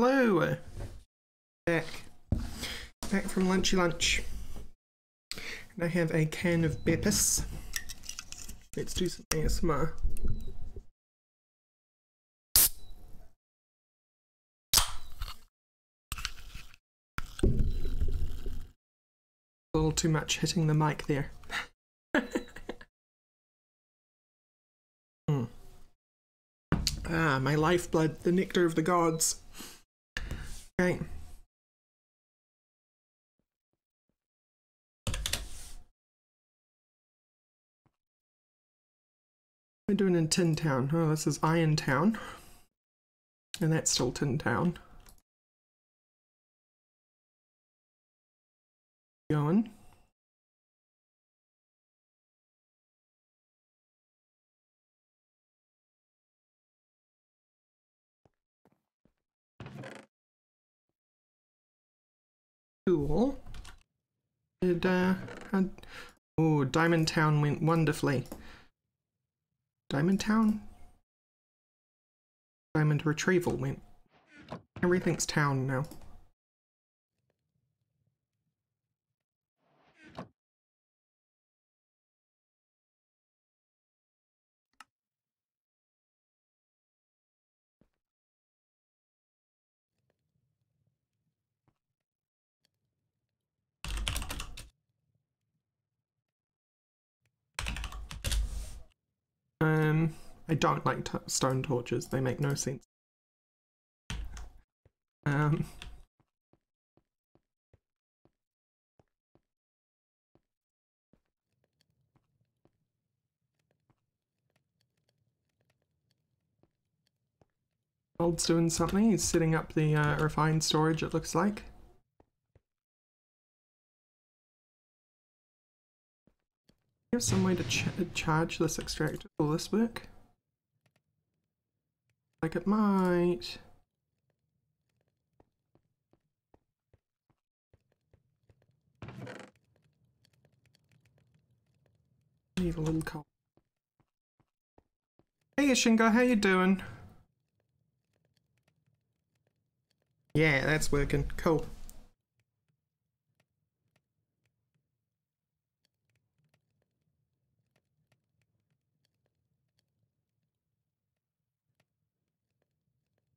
Hello! Back from lunchy lunch. And I have a can of Beppis. Let's do some ASMR. A little too much hitting the mic there. Ah, my lifeblood, the nectar of the gods. Okay. We're doing in Tin Town. Oh, this is Iron Town. And that's still Tin Town. Going. Cool. Oh, Diamond Town went wonderfully. Diamond Town? Diamond Retrieval went. Everything's town now. I don't like stone torches. They make no sense. Old's doing something. He's setting up the refined storage, it looks like. Do you have some way to charge this extractor? Will this work? Like it might. Need a little coal. Hey Shingo, how you doing? Yeah, that's working. Cool.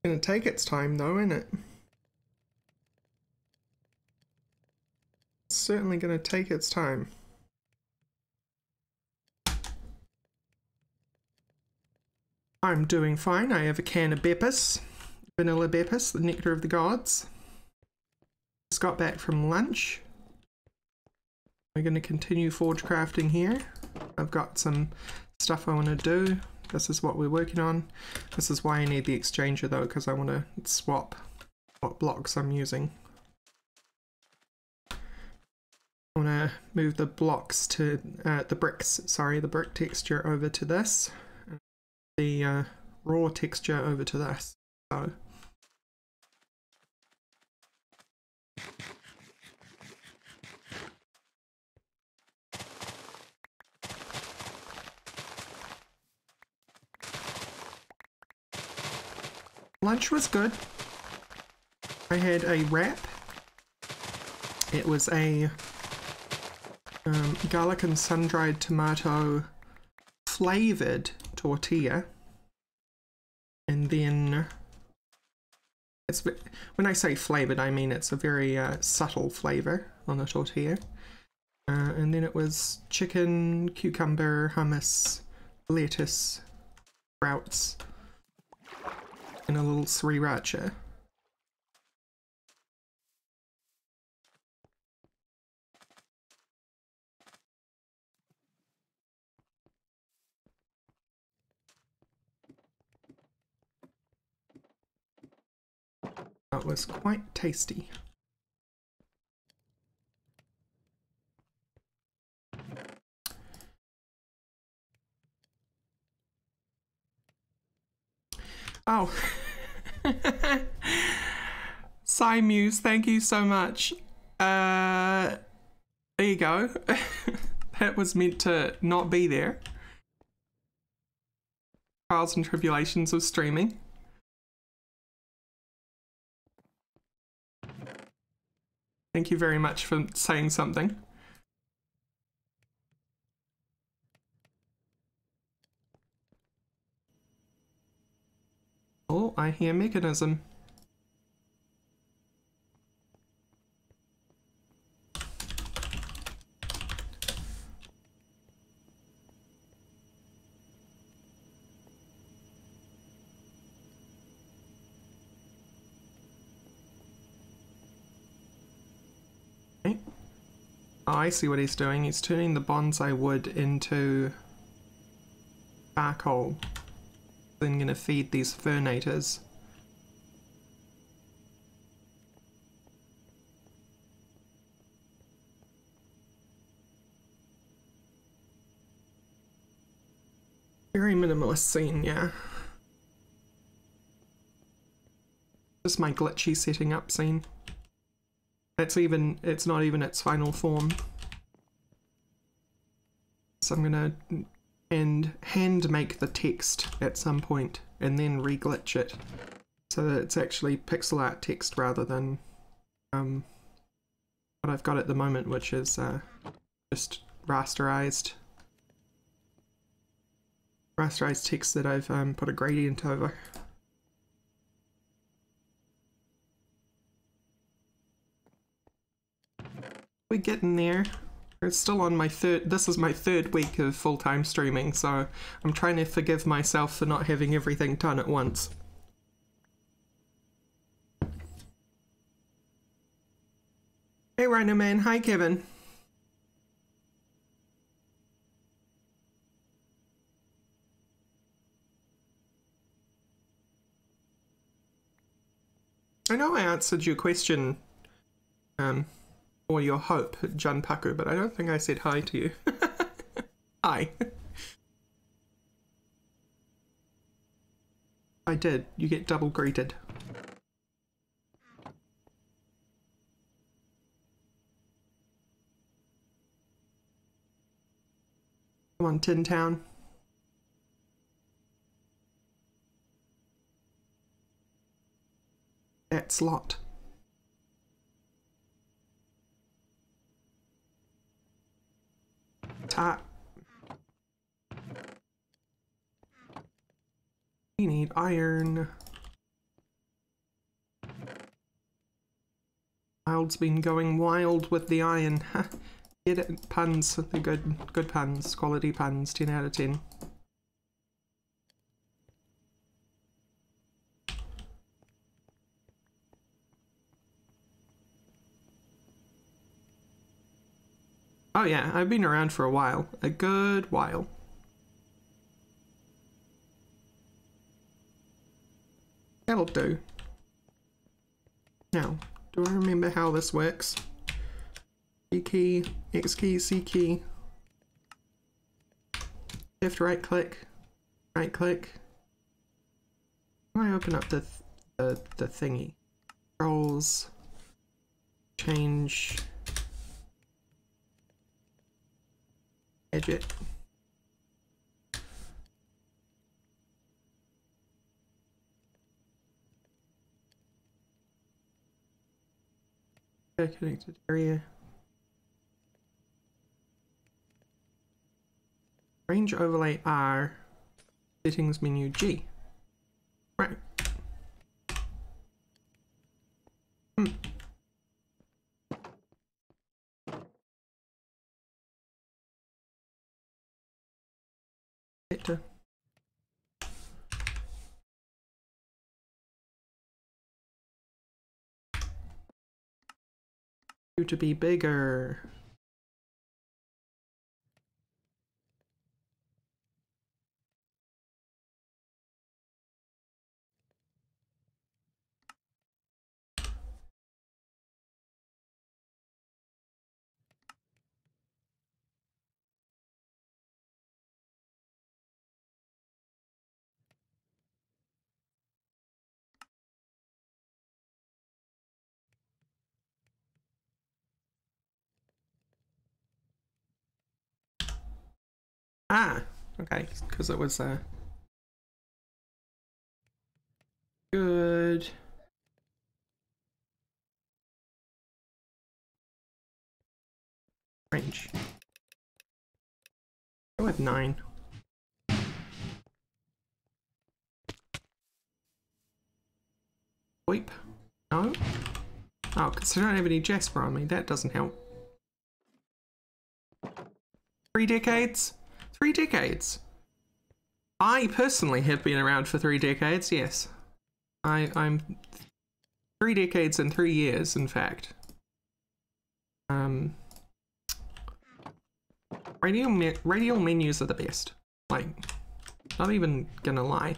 It's gonna take its time though, isn't it? It's certainly gonna take its time. I'm doing fine. I have a can of Beppis. Vanilla Beppis, the nectar of the gods. Just got back from lunch. We're going to continue Forgecrafting here. I've got some stuff I want to do. This is what we're working on. This is why I need the exchanger though, because I want to swap what blocks I'm using. I want to move the blocks to the bricks, sorry, the brick texture over to this. The raw texture over to this. So lunch was good. I had a wrap. It was a garlic and sun-dried tomato flavored tortilla. And then, when I say flavored, I mean it's a very subtle flavor on the tortilla. And then it was chicken, cucumber, hummus, lettuce, sprouts, and a little sriracha. That was quite tasty. Oh. Muse, thank you so much. There you go. That was meant to not be there. Trials and tribulations of streaming. Thank you very much for saying something. Oh, I hear mechanism. Okay. Oh, I see what he's doing. He's turning the bonsai wood into charcoal. Then gonna feed these fernators. Very minimalist scene, yeah. Just my glitchy setting up scene. It's not even its final form. So I'm gonna hand make the text at some point and then re-glitch it so that it's actually pixel art text rather than what I've got at the moment, which is just rasterized text that I've put a gradient over. We're getting there. It's still on this is my third week of full-time streaming, so I'm trying to forgive myself for not having everything done at once. Hey Rhino Man, hi Kevin. I know I answered your question, or your hope, Jun Paku, but I don't think I said hi to you. Hi. I did. You get double greeted. Come on, Tin Town. That slot. Tap. We need iron. Wild's been going wild with the iron. Get it? Puns. They're good puns. Quality puns. 10 out of 10. Oh yeah, I've been around for a while. A good while. That'll do. Now, do I remember how this works? E key, X key, C key. Shift right click. Right click. How do I open up the thingy? Controls. Change. Edit. Connected area. Range overlay R. Settings menu G. Right. Better. You to be bigger. Ah, okay, because it was good. Range. Go with 9. Sweep. No. Oh, because I don't have any Jasper on me. That doesn't help. 3 decades? 3 decades. I personally have been around for 3 decades, yes. I'm 3 decades and 3 years, in fact. Radial menus are the best. Like, not even gonna lie.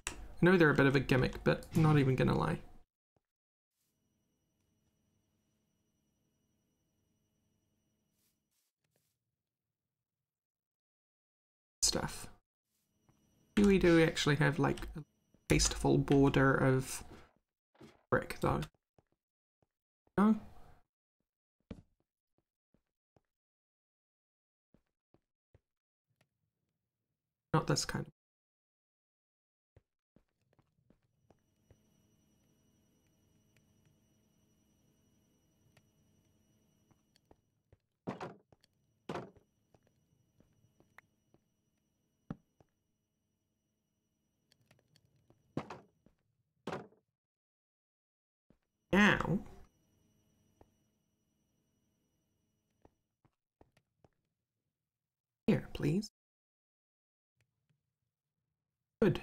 I know they're a bit of a gimmick, but not even gonna lie. Stuff. We do actually have like a tasteful border of brick though. No? Not this kind of. Now, here, please. Good.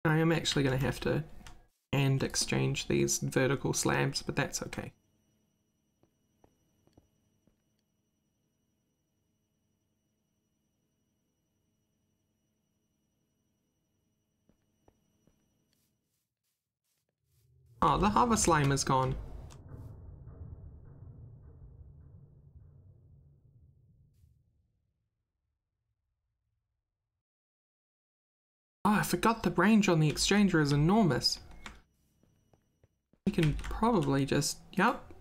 I am actually going to have to hand exchange these vertical slabs, but that's okay. Oh, the harvest slime is gone. Oh, I forgot the range on the exchanger is enormous. We can probably just... Yup.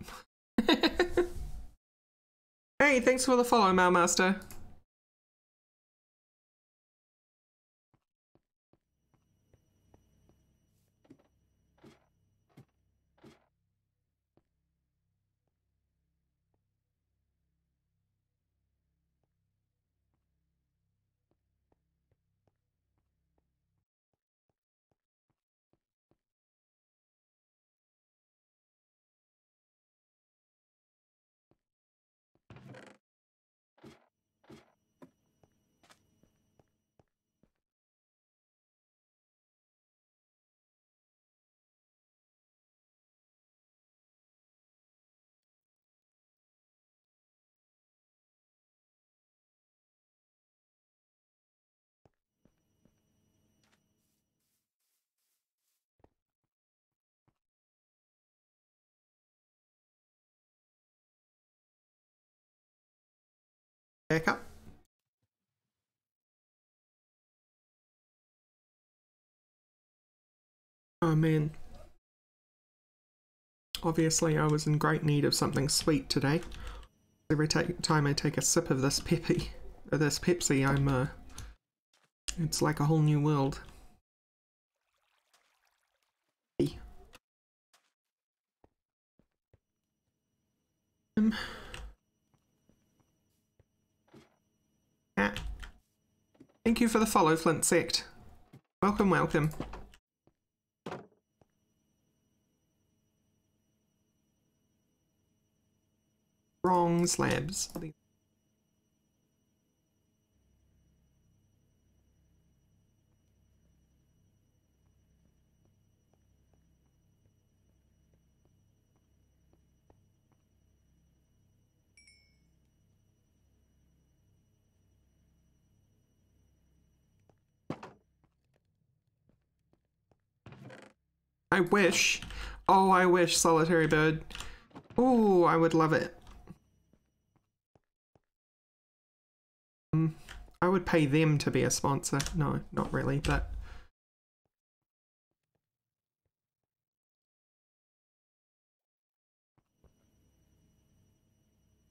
Hey, thanks for the follow, Mailmaster. Back up. Oh man. Obviously I was in great need of something sweet today. Every time I take a sip of this Pepsi, I'm it's like a whole new world. Yeah. Thank you for the follow, Flint Sect. Welcome, welcome. Wrong slabs. I wish. Oh, I wish, Solitary Bird. Oh, I would love it. I would pay them to be a sponsor. No, not really, but...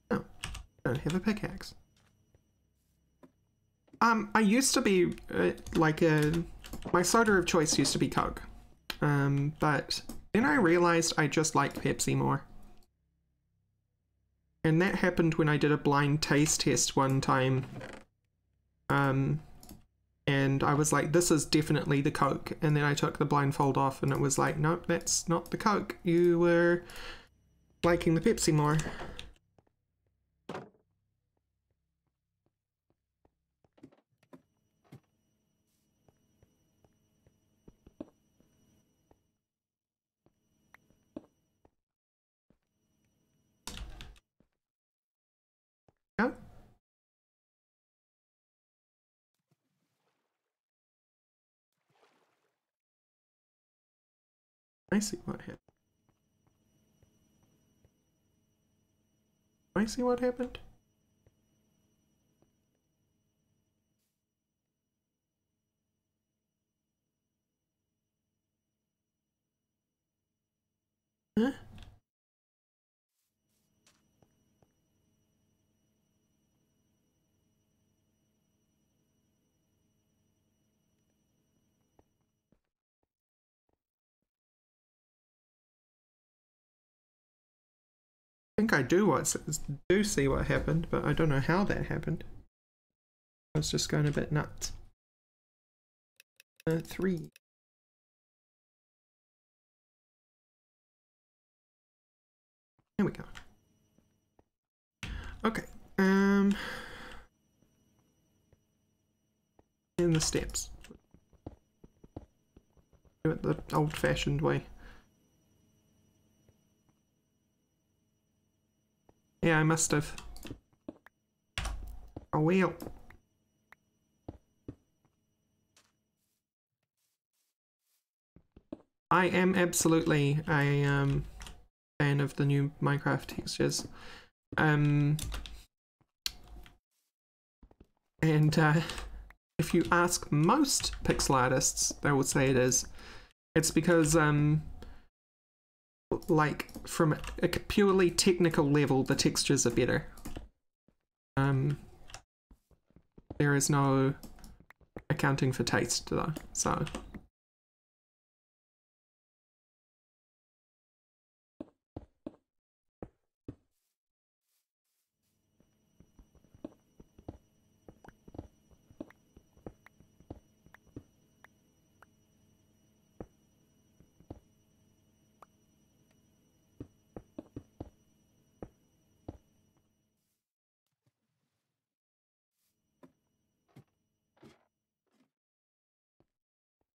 Oh, I don't have a pickaxe. I used to be my soda of choice used to be Coke. But then I realized I just like Pepsi more. And that happened when I did a blind taste test one time. And I was like, this is definitely the Coke. And then I took the blindfold off and it was like, nope, that's not the Coke. You were liking the Pepsi more. Yeah. I see what happened. I see what happened. Huh? I think I do see what happened, but I don't know how that happened. I was just going a bit nuts. 3. There we go. Okay. In the steps. Do it the old-fashioned way. Yeah, I must have. A wheel. I am absolutely a fan of the new Minecraft textures. And if you ask most pixel artists, they will say it is. It's because like from a purely technical level, the textures are better. There is no accounting for taste though, so.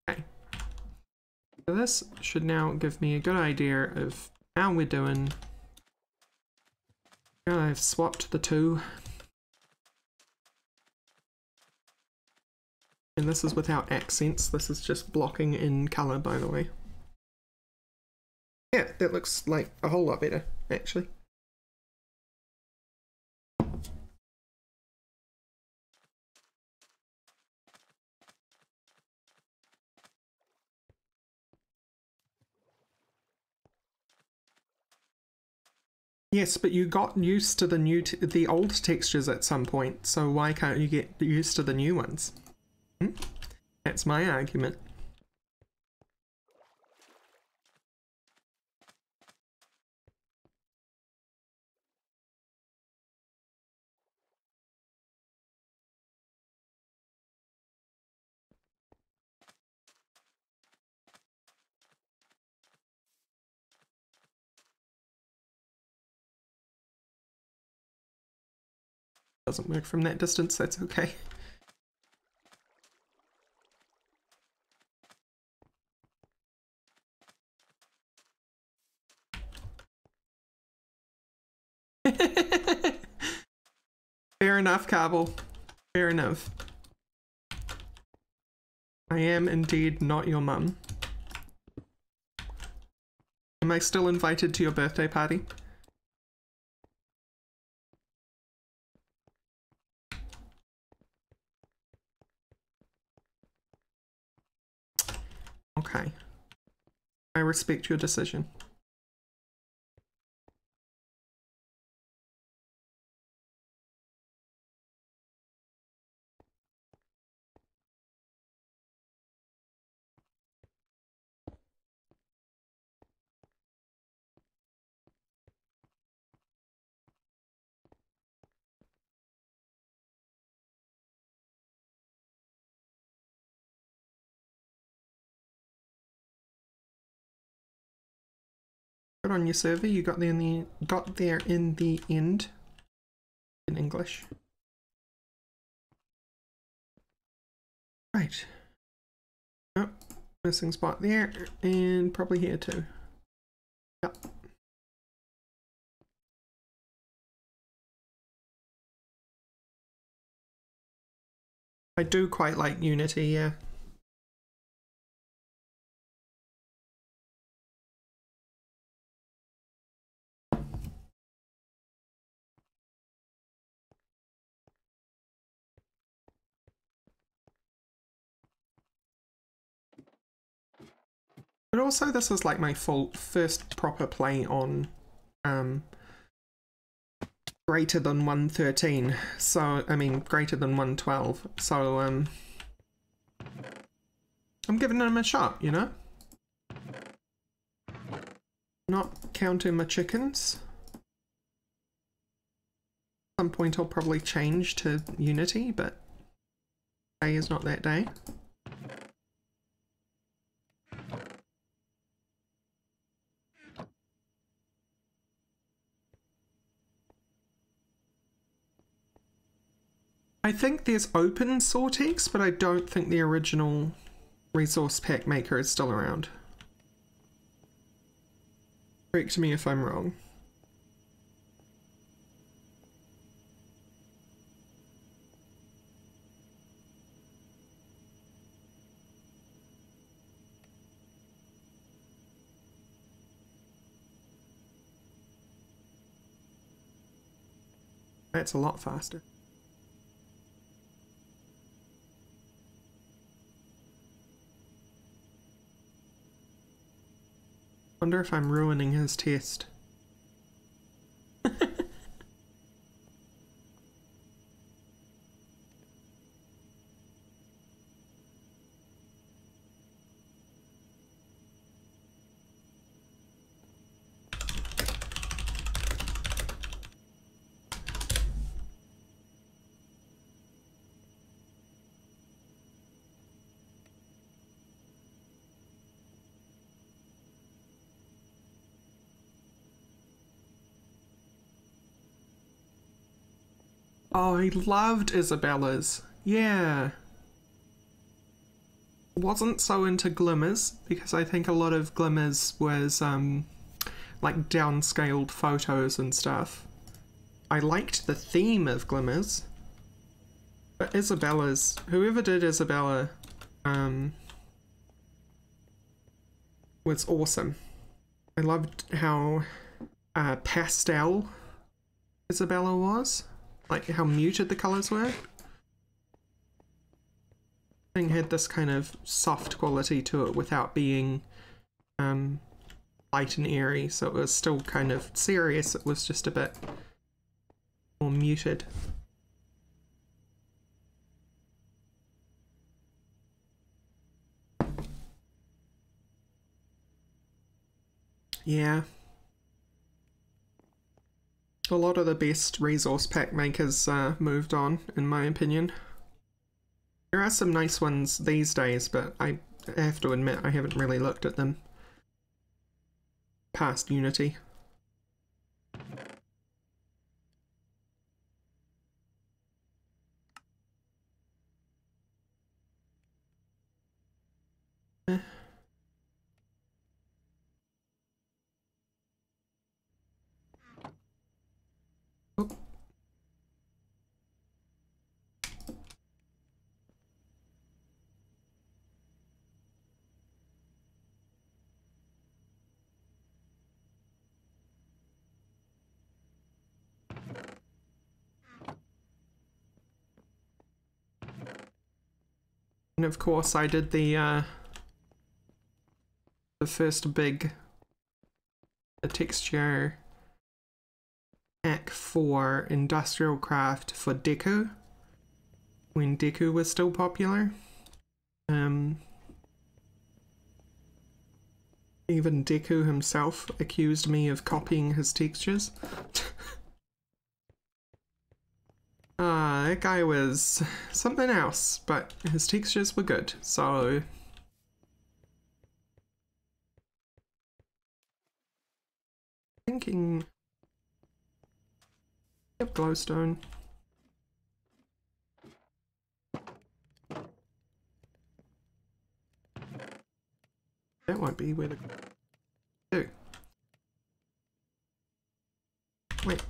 Okay. So this should now give me a good idea of how we're doing. Now I've swapped the two. And this is without accents, this is just blocking in colour, by the way. Yeah, that looks like a whole lot better, actually. Yes, but you got used to the old textures at some point, so why can't you get used to the new ones? That's my argument. Doesn't work from that distance, that's okay. Fair enough, Kabul. Fair enough. I am indeed not your mum. Am I still invited to your birthday party? Okay. I respect your decision. Good on your server, you got there in the end. In English. Right. Oh, missing spot there, and probably here too. Yep. I do quite like Unity, yeah. But also this is like my first proper play on greater than 113, so I mean greater than 112, so I'm giving them a shot, you know? Not counting my chickens. At some point I'll probably change to Unity, but day is not that day. I think there's open Sortex, but I don't think the original resource pack maker is still around. Correct me if I'm wrong. That's a lot faster. Wonder if I'm ruining his test. Oh, I loved Isabella's. Yeah. Wasn't so into Glimmers because I think a lot of Glimmers was like downscaled photos and stuff. I liked the theme of Glimmers, but Isabella's, whoever did Isabella, was awesome. I loved how pastel Isabella was. Like how muted the colours were. Thing had this kind of soft quality to it without being light and airy, so it was still kind of serious. It was just a bit more muted. Yeah. A lot of the best resource pack makers moved on, in my opinion. There are some nice ones these days, but I have to admit I haven't really looked at them past Unity. Eh. Oh. And of course I did the first big texture pack for Industrial Craft for Deku, when Deku was still popular. Even Deku himself accused me of copying his textures. That guy was something else, but his textures were good, so thinking... Yep, glowstone. That won't be where the... do. Wait.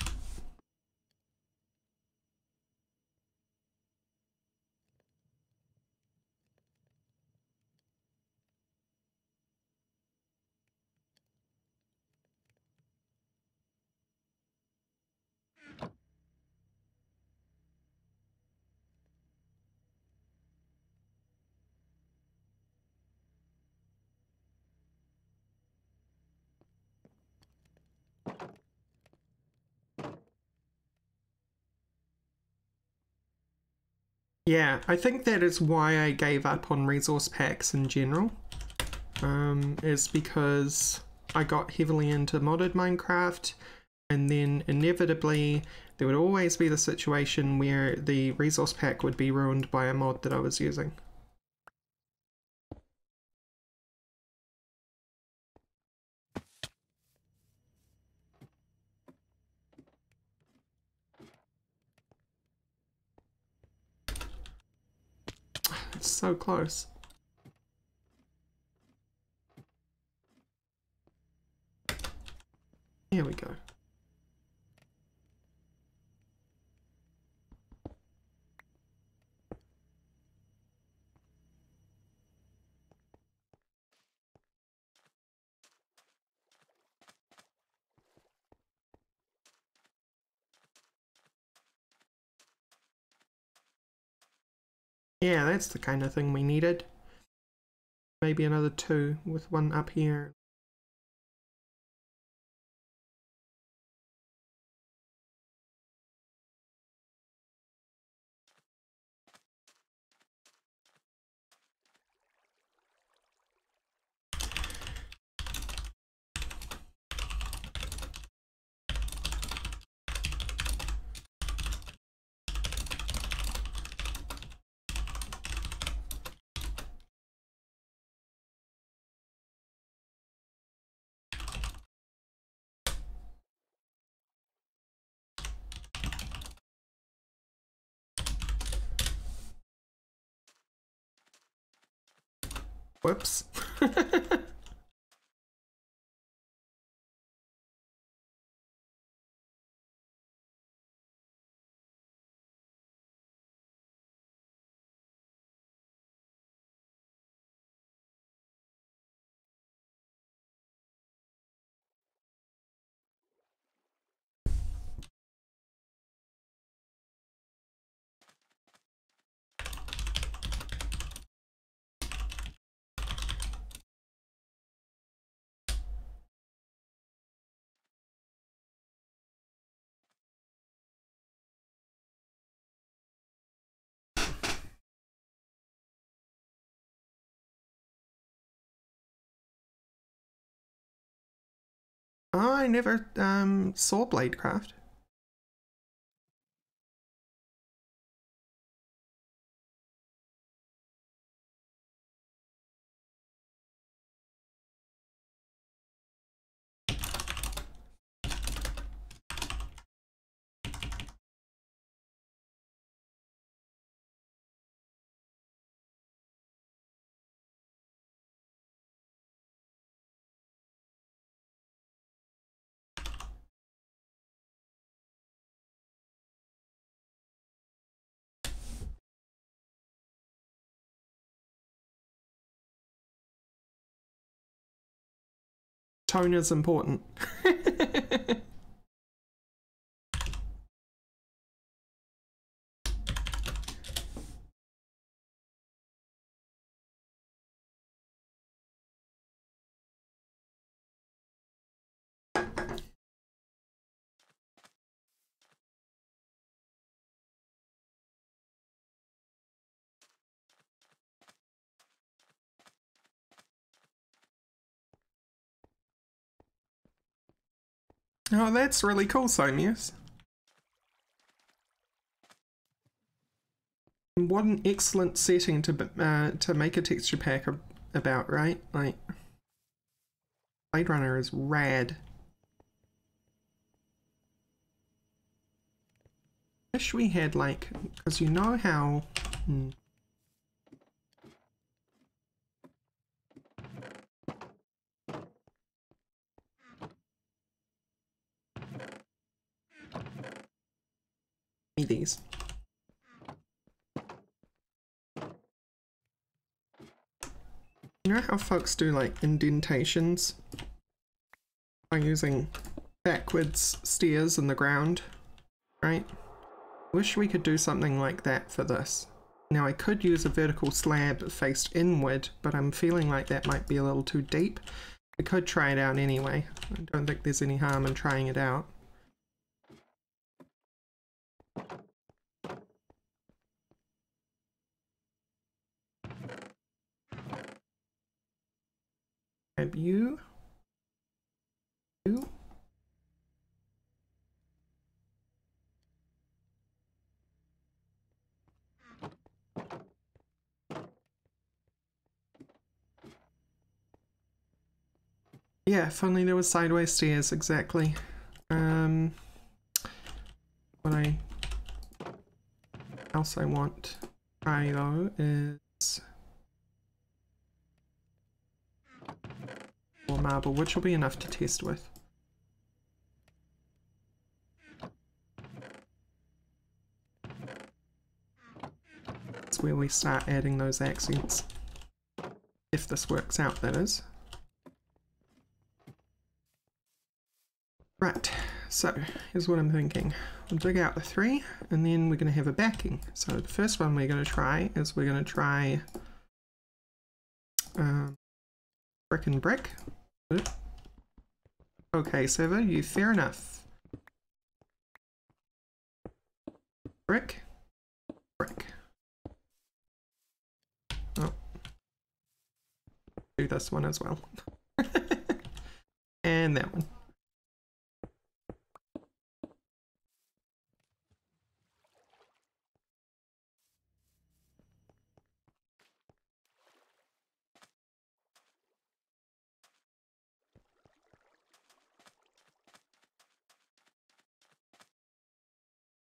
Yeah, I think that is why I gave up on resource packs in general. Is because I got heavily into modded Minecraft, and then inevitably there would always be the situation where the resource pack would be ruined by a mod that I was using. It's so close. Here we go. Yeah, that's the kind of thing we needed. Maybe another 2 with one up here. Whoops. I never saw Bladecraft. Tone is important. Oh, that's really cool, Somius. What an excellent setting to make a texture pack about, right? Like, Blade Runner is rad. Wish we had like, because you know how... these. You know how folks do like indentations by using backwards stairs in the ground, right? Wish we could do something like that for this. Now I could use a vertical slab faced inward, but I'm feeling like that might be a little too deep. We could try it out anyway. I don't think there's any harm in trying it out. Grab you. You. Yeah, if only there was sideways stairs, exactly. What else I want to try though is more marble, which will be enough to test with. That's where we start adding those accents. If this works out, that is. Right, so here's what I'm thinking. We'll dig out the 3 and then we're going to have a backing. So the first one we're going to try is we're going to try brick and brick. Okay, server, you fair enough. Brick, brick. Oh, do this one as well. And that one.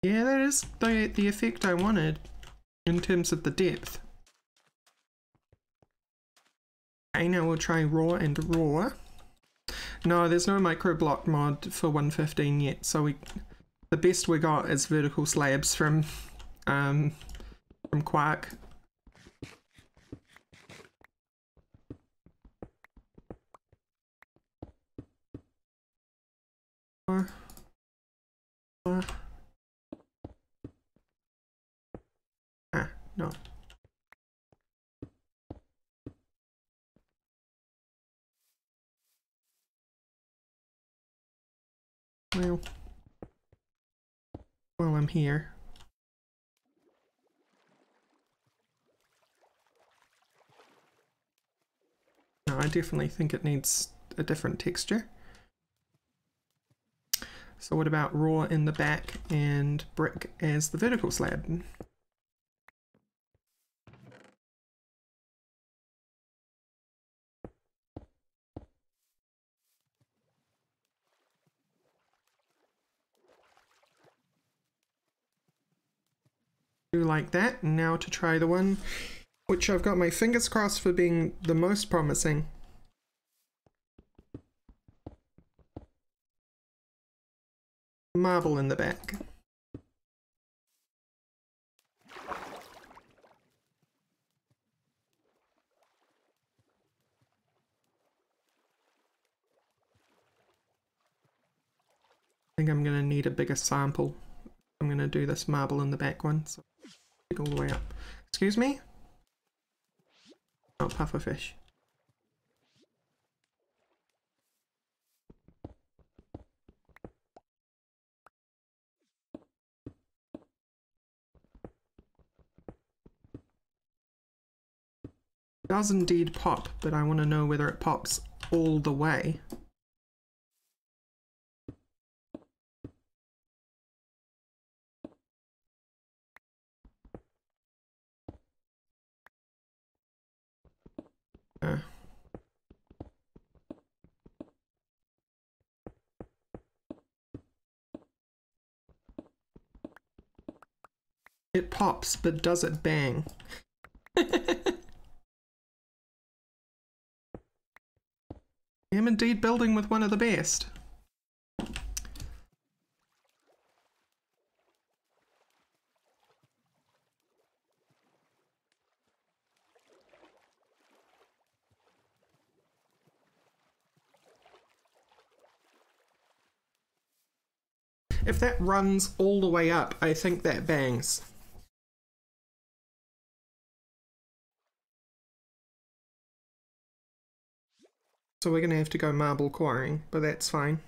Yeah, that is the effect I wanted in terms of the depth. Okay, now we'll try raw and raw. No, there's no micro block mod for 1.15 yet, so the best we got is vertical slabs from Quark. No. Well, while I'm here. No, I definitely think it needs a different texture. So what about raw in the back and brick as the vertical slab? Do like that. And now to try the one which I've got my fingers crossed for being the most promising. Marble in the back. I think I'm going to need a bigger sample. I'm going to do this marble in the back one. So all the way up. Excuse me? Oh, pufferfish. It does indeed pop, but I want to know whether it pops all the way. It pops, but does it bang? I am indeed building with one of the best. If that runs all the way up, I think that bangs. So we're gonna have to go marble quarrying, but that's fine.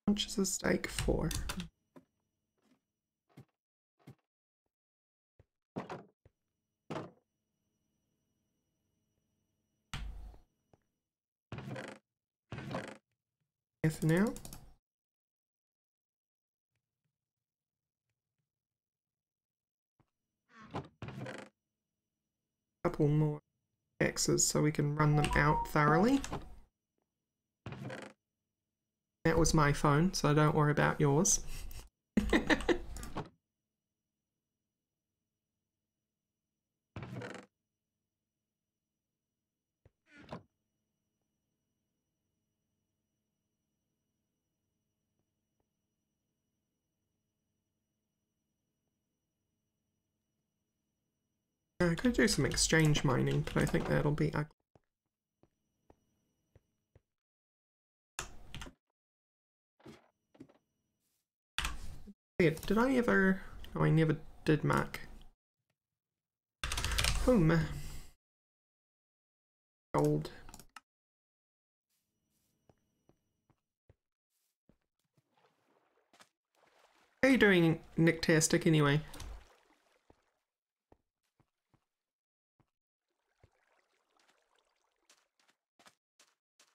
How much is a steak for? For now. Couple more axes so we can run them out thoroughly. That was my phone, so don't worry about yours. I could do some exchange mining, but I think that'll be ugly. Did I ever... No, I never did mark. Gold. How are you doing, Nicktastic, anyway?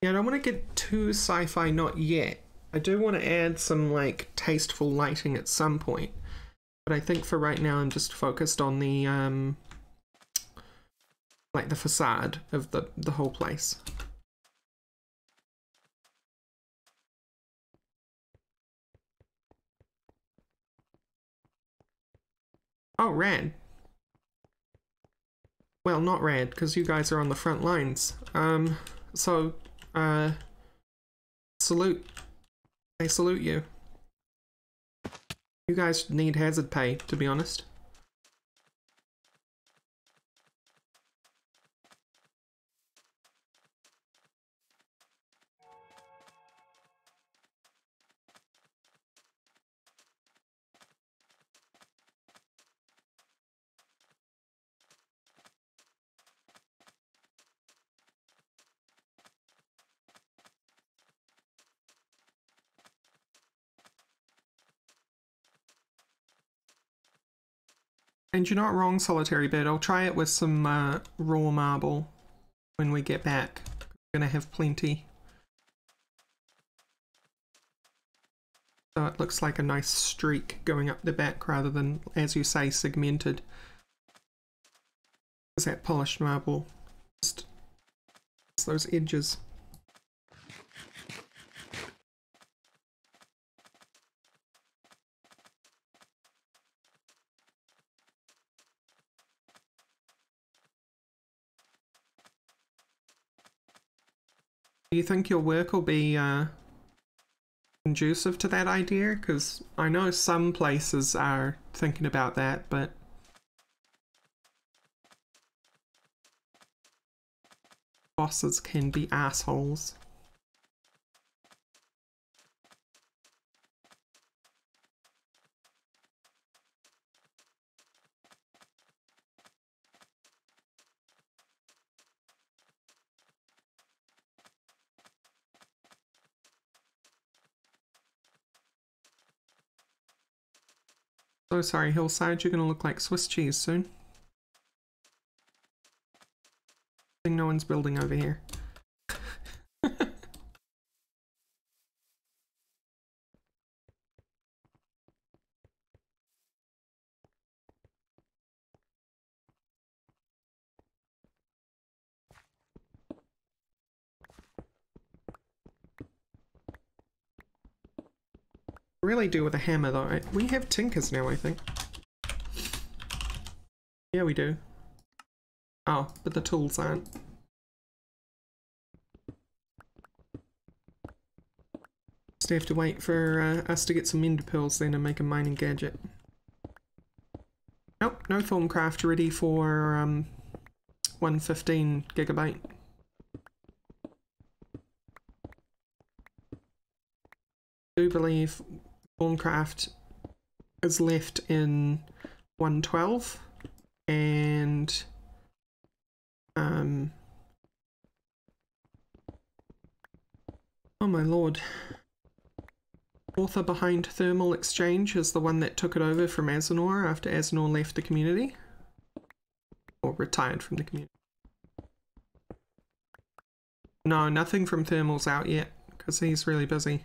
Yeah, I don't want to get too sci-fi, not yet. I do want to add some, like, tasteful lighting at some point. But I think for right now I'm just focused on the, like, the facade of the whole place. Oh, rad. Well, not rad, because you guys are on the front lines. Salute. I salute you. You guys need hazard pay, to be honest. And you're not wrong, Solitary Bird. I'll try it with some raw marble when we get back. We're gonna have plenty. So it looks like a nice streak going up the back rather than, as you say, segmented. Is that polished marble? Just those edges. Do you think your work will be conducive to that idea? Because I know some places are thinking about that, but bosses can be assholes. So sorry, Hillside, you're gonna look like Swiss cheese soon. I think no one's building over here. Really do with a hammer though. We have tinkers now, I think. Yeah, we do. Oh, but the tools aren't. Just have to wait for us to get some ender pearls then and make a mining gadget. Nope, no Forgecraft ready for 115 gigabyte. I do believe Forgecraft is left in 112 and oh my lord. Author behind Thermal Exchange is the one that took it over from Asinor after Asinor left the community. Or retired from the community. No, nothing from Thermal's out yet, because he's really busy.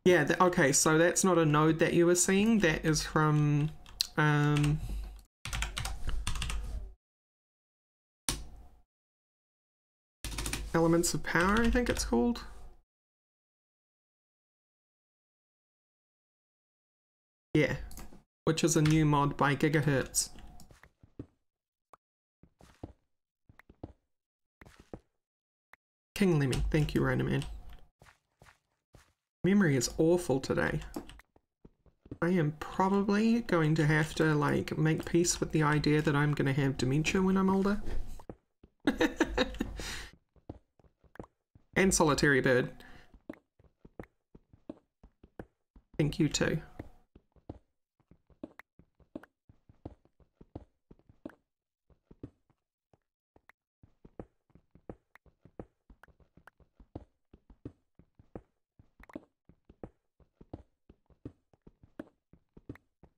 Yeah, okay, so that's not a node that you were seeing, that is from Elements of Power, I think it's called. Yeah, which is a new mod by Gigahertz. King Lemming, thank you, Rhinoman. Memory is awful today. I am probably going to have to, like, make peace with the idea that I'm going to have dementia when I'm older. And Solitary Bird. Thank you too.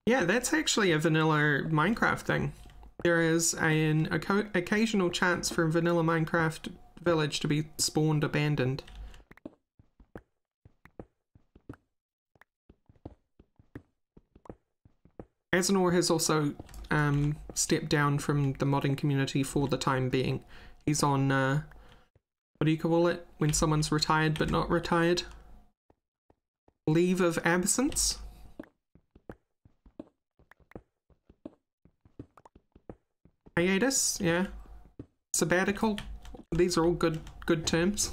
Yeah, that's actually a vanilla Minecraft thing. There is an occasional chance for a vanilla Minecraft village to be spawned abandoned. Asinor has also stepped down from the modding community for the time being. He's on, what do you call it? When someone's retired but not retired? Leave of absence? Hiatus, yeah. Sabbatical. These are all good terms.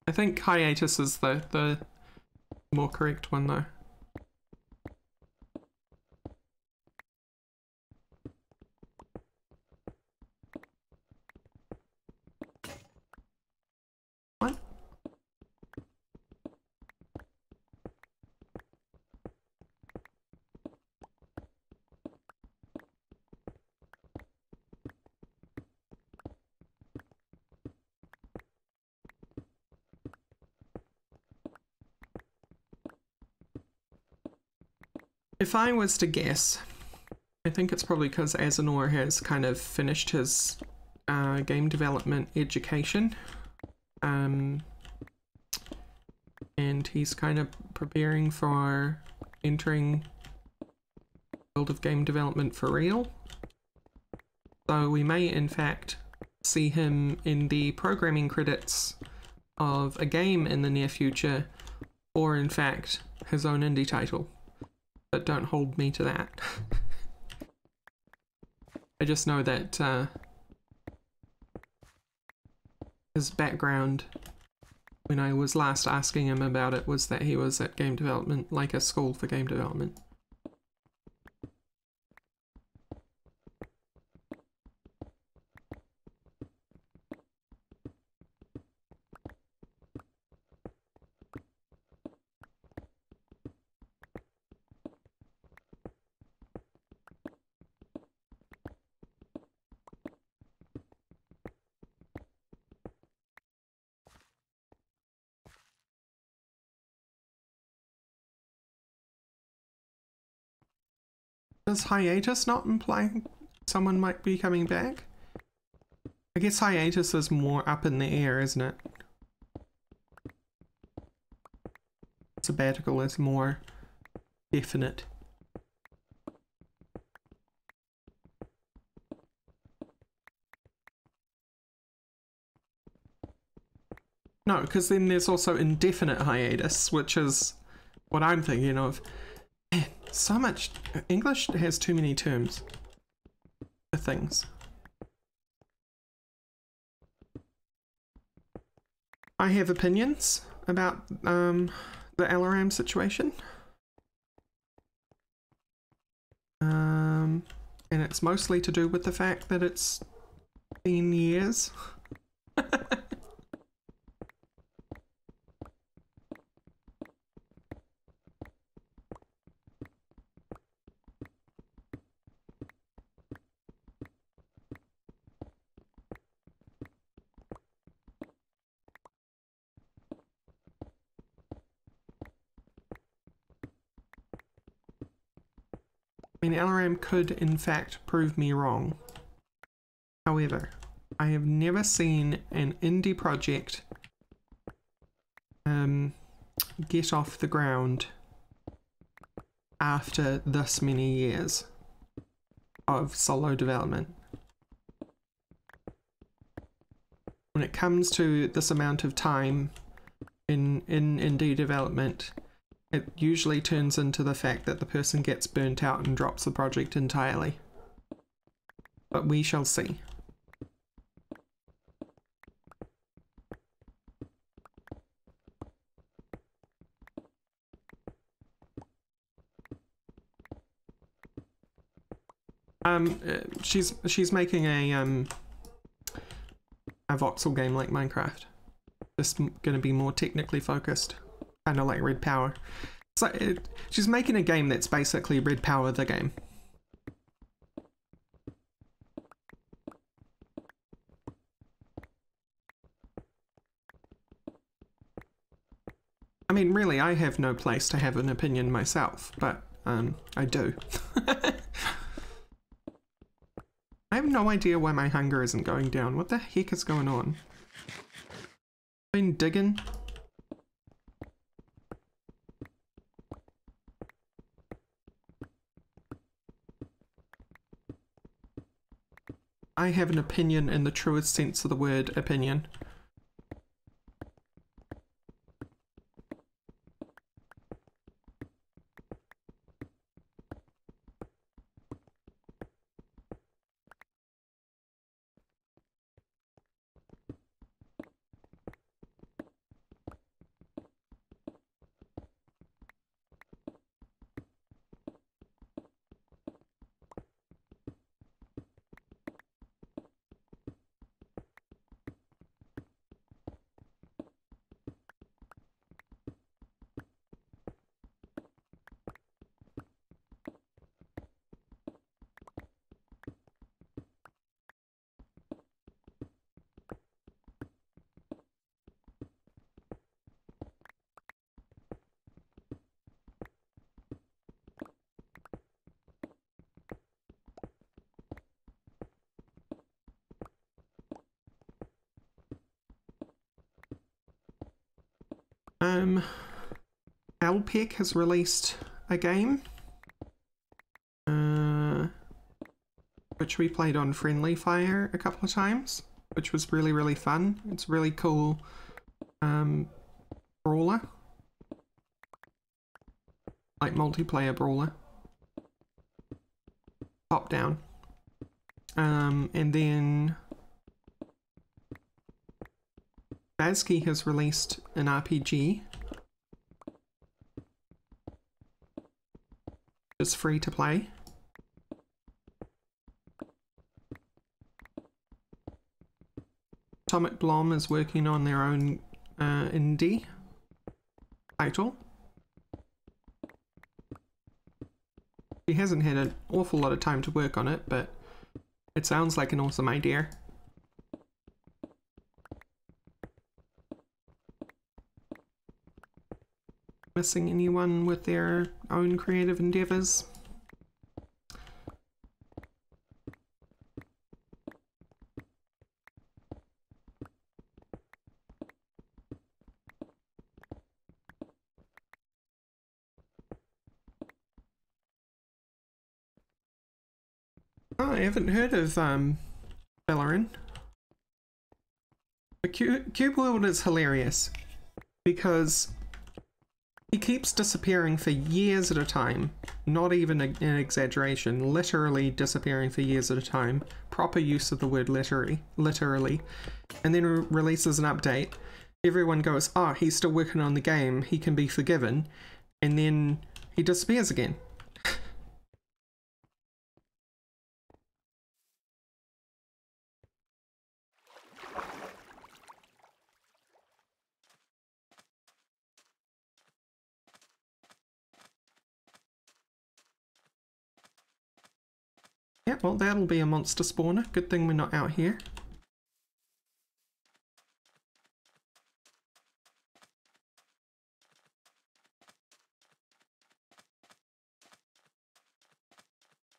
I think hiatus is the more correct one though. What? If I was to guess, I think it's probably because Asinor has kind of finished his game development education. And he's kind of preparing for entering the world of game development for real. So we may in fact see him in the programming credits of a game in the near future, or in fact his own indie title. But don't hold me to that. I just know that his background, when I was last asking him about it, was that he was at game development, like a school for game development. Does hiatus not imply someone might be coming back? I guess hiatus is more up in the air, isn't it? As sabbatical is more definite. No, because then there's also indefinite hiatus, which is what I'm thinking of. Man, so much. English has too many terms for things. I have opinions about the Alaram situation. And it's mostly to do with the fact that it's been years. I mean, Alaram could, in fact, prove me wrong. However, I have never seen an indie project get off the ground after this many years of solo development. When it comes to this amount of time in indie development, it usually turns into the fact that the person gets burnt out and drops the project entirely. But we shall see. She's making a voxel game like Minecraft. Just going to be more technically focused, kind of like Red Power. So she's making a game that's basically Red Power the game. I mean, really, I have no place to have an opinion myself, but I do. I have no idea why my hunger isn't going down. What the heck is going on? Been digging. I have an opinion in the truest sense of the word opinion. Alpec has released a game, which we played on Friendly Fire a couple of times, which was really, really fun. It's a really cool brawler, like multiplayer brawler, top down. And then Bazkey has released an RPG. It's free to play. Atomic Blom is working on their own indie title. He hasn't had an awful lot of time to work on it, but it sounds like an awesome idea. Missing anyone with their own creative endeavors? Oh, I haven't heard of Valorant. The Cube World is hilarious because he keeps disappearing for years at a time. Not even an exaggeration, literally disappearing for years at a time. Proper use of the word literally. And then releases an update. Everyone goes, oh, he's still working on the game, he can be forgiven. And then he disappears again. Yeah, well, that'll be a monster spawner. Good thing we're not out here.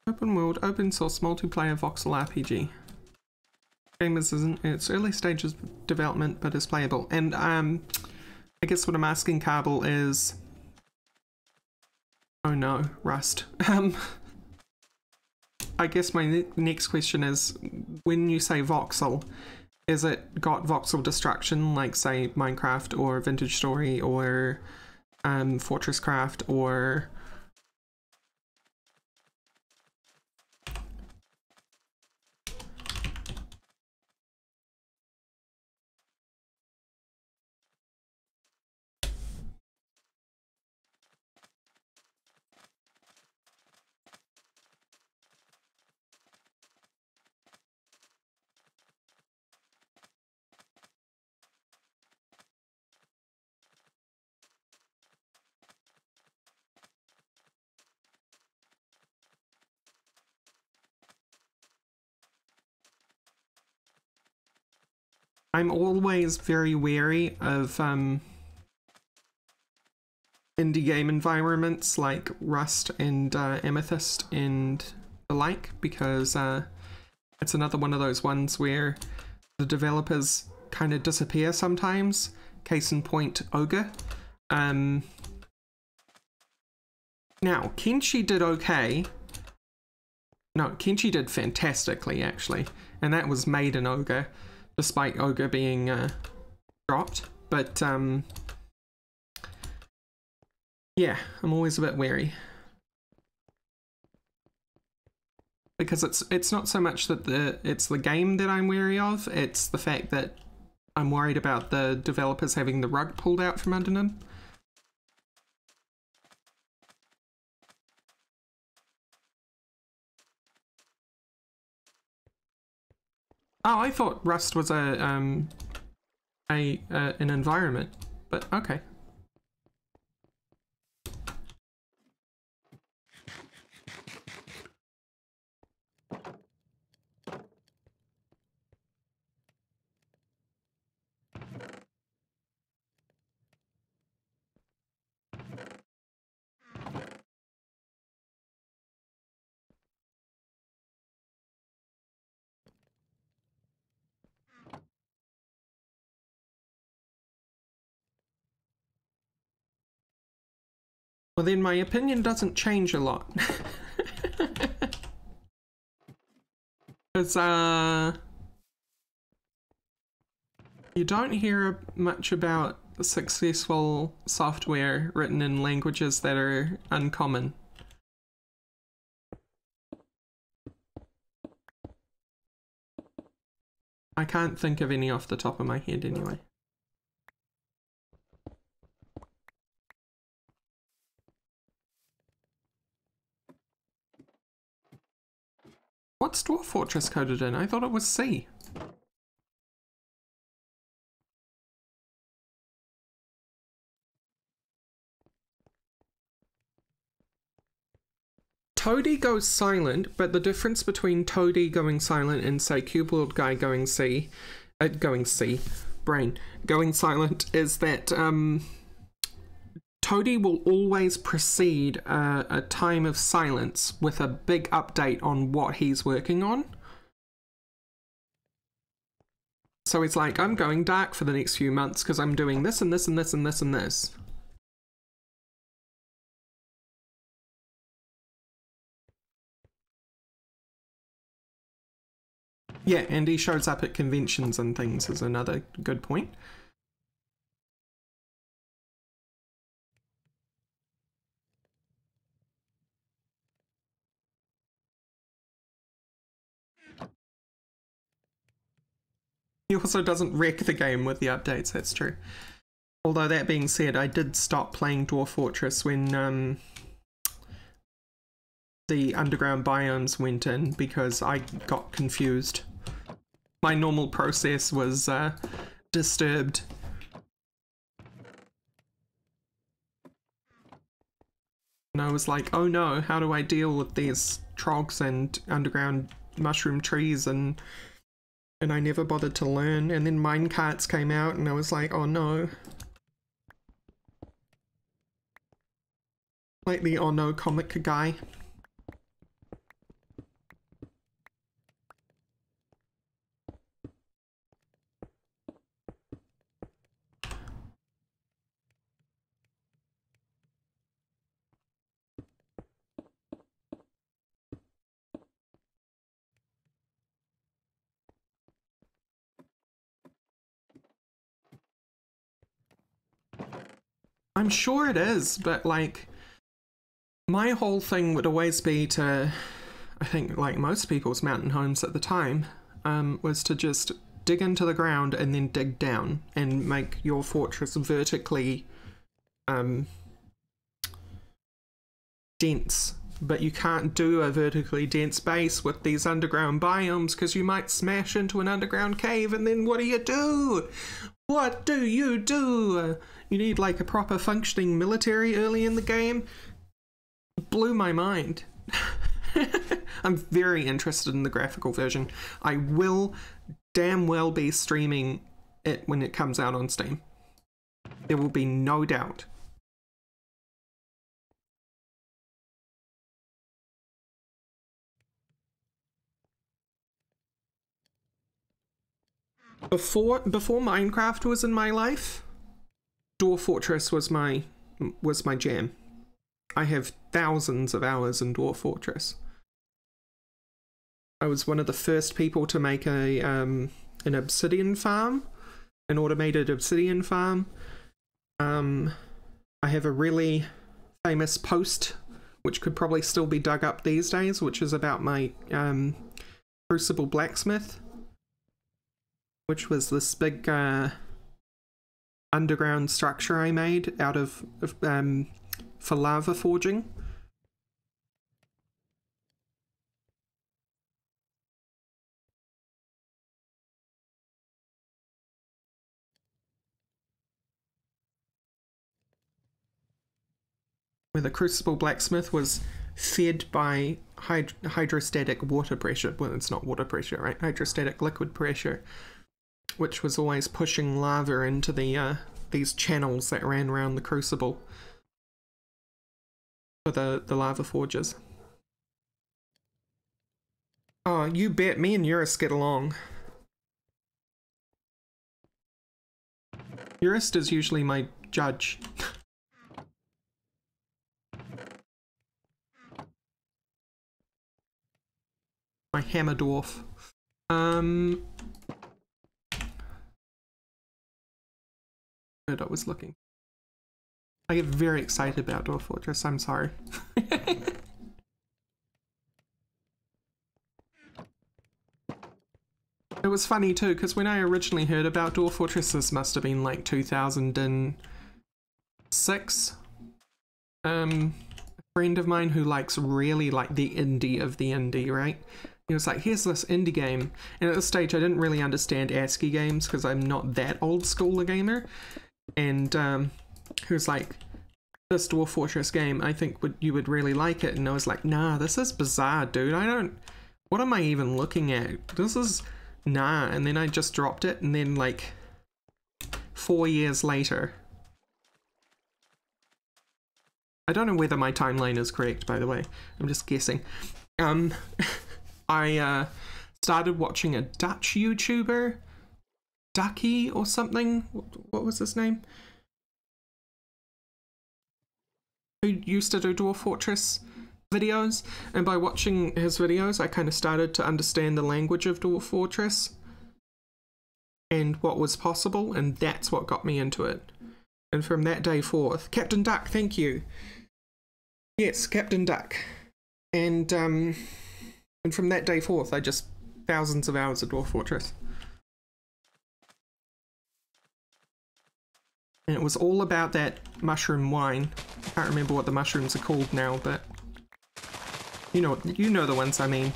Open world, open source, multiplayer voxel RPG. Game is in its early stages of development, but is playable. And I guess what I'm asking Carbel is... Oh no, Rust. I guess my next question is, when you say voxel, is it got voxel destruction, like say Minecraft or Vintage Story or Forgecraft or... I'm always very wary of indie game environments like Rust and Amethyst and the like, because it's another one of those ones where the developers kind of disappear sometimes. Case in point, Ogre. Now, Kenshi did okay. No, Kenshi did fantastically, actually. And that was made in Ogre, despite Ogre being dropped. But, yeah, I'm always a bit wary. Because it's not so much that it's the game that I'm wary of, it's the fact that I'm worried about the developers having the rug pulled out from under them. Oh, I thought Rust was an environment, but okay. Well, then my opinion doesn't change a lot. Because, you don't hear much about successful software written in languages that are uncommon. I can't think of any off the top of my head anyway. What's Dwarf Fortress coded in? I thought it was C. Toadie goes silent, but the difference between Toadie going silent and say Cube World Guy going going silent is that Toadie will always precede a time of silence with a big update on what he's working on. So it's like, I'm going dark for the next few months because I'm doing this and this and this and this and this. Yeah, and he shows up at conventions and things is another good point. He also doesn't wreck the game with the updates, that's true. Although that being said, I did stop playing Dwarf Fortress when the underground biomes went in because I got confused. My normal process was disturbed. And I was like, oh no, how do I deal with these trogs and underground mushroom trees, and I never bothered to learn. And then minecarts came out and I was like, oh no. Like the oh no comic guy. I'm sure it is, but like, my whole thing would always be to, I think like most people's mountain homes at the time, was to just dig into the ground and then dig down and make your fortress vertically dense. But you can't do a vertically dense base with these underground biomes because you might smash into an underground cave, and then what do you do? What do you do? You need like a proper functioning military early in the game. Blew my mind. I'm very interested in the graphical version. I will damn well be streaming it when it comes out on Steam. There will be no doubt. Before Minecraft was in my life, Dwarf Fortress was my jam. I have thousands of hours in Dwarf Fortress. I was one of the first people to make a an obsidian farm, an automated obsidian farm. I have a really famous post, which could probably still be dug up these days, which is about my crucible blacksmith, which was this big underground structure I made out of for lava forging. Where the crucible blacksmith was fed by hydrostatic water pressure. Well, it's not water pressure, right? Hydrostatic liquid pressure, which was always pushing lava into the these channels that ran around the crucible for the lava forges. Oh, you bet. Me and Eurus get along. Eurus is usually my judge. My hammer dwarf. Good, I was looking. I get very excited about Dwarf Fortress, I'm sorry. It was funny too, because when I originally heard about Dwarf Fortress, this must have been like 2006. A friend of mine who likes really like the indie of the indie, right? He was like, here's this indie game. And at this stage, I didn't really understand ASCII games because I'm not that old school a gamer. And he was like, this Dwarf Fortress game, I think you would really like it. And I was like, nah, this is bizarre, dude. What am I even looking at? This is, nah. And then I just dropped it. And then like 4 years later, I don't know whether my timeline is correct, by the way. I'm just guessing. I started watching a Dutch YouTuber, Ducky or something. What was his name? Who used to do Dwarf Fortress. videos, and by watching his videos I kind of started to understand the language of Dwarf Fortress and what was possible, and that's what got me into it. And from that day forth, Captain Duck, thank you. Yes, Captain Duck. And from that day forth, I just thousands of hours of Dwarf Fortress. And it was all about that mushroom wine. I can't remember what the mushrooms are called now, but you know the ones I mean.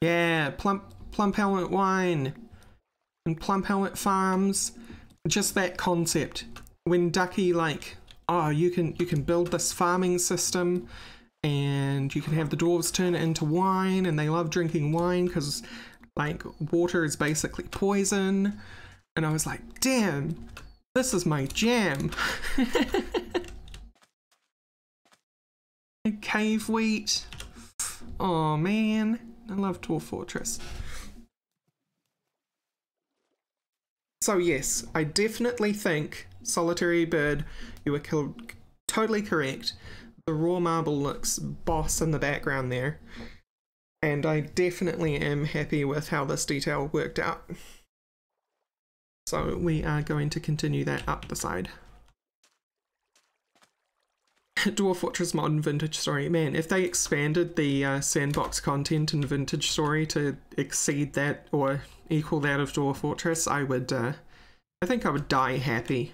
Yeah, plump helmet wine and plump helmet farms. Just that concept. When Ducky like, oh, you can build this farming system, and you can have the dwarves turn it into wine, and they love drinking wine because like water is basically poison. And I was like, damn, this is my jam. Cave wheat. Oh man. I love Dwarf Fortress. So yes, I definitely think, Solitary Bird, you were totally correct. The raw marble looks boss in the background there. And I definitely am happy with how this detail worked out. So we are going to continue that up the side. Dwarf Fortress Mod and Vintage Story. Man, if they expanded the sandbox content in Vintage Story to exceed that or equal that of Dwarf Fortress, I would, I think I would die happy.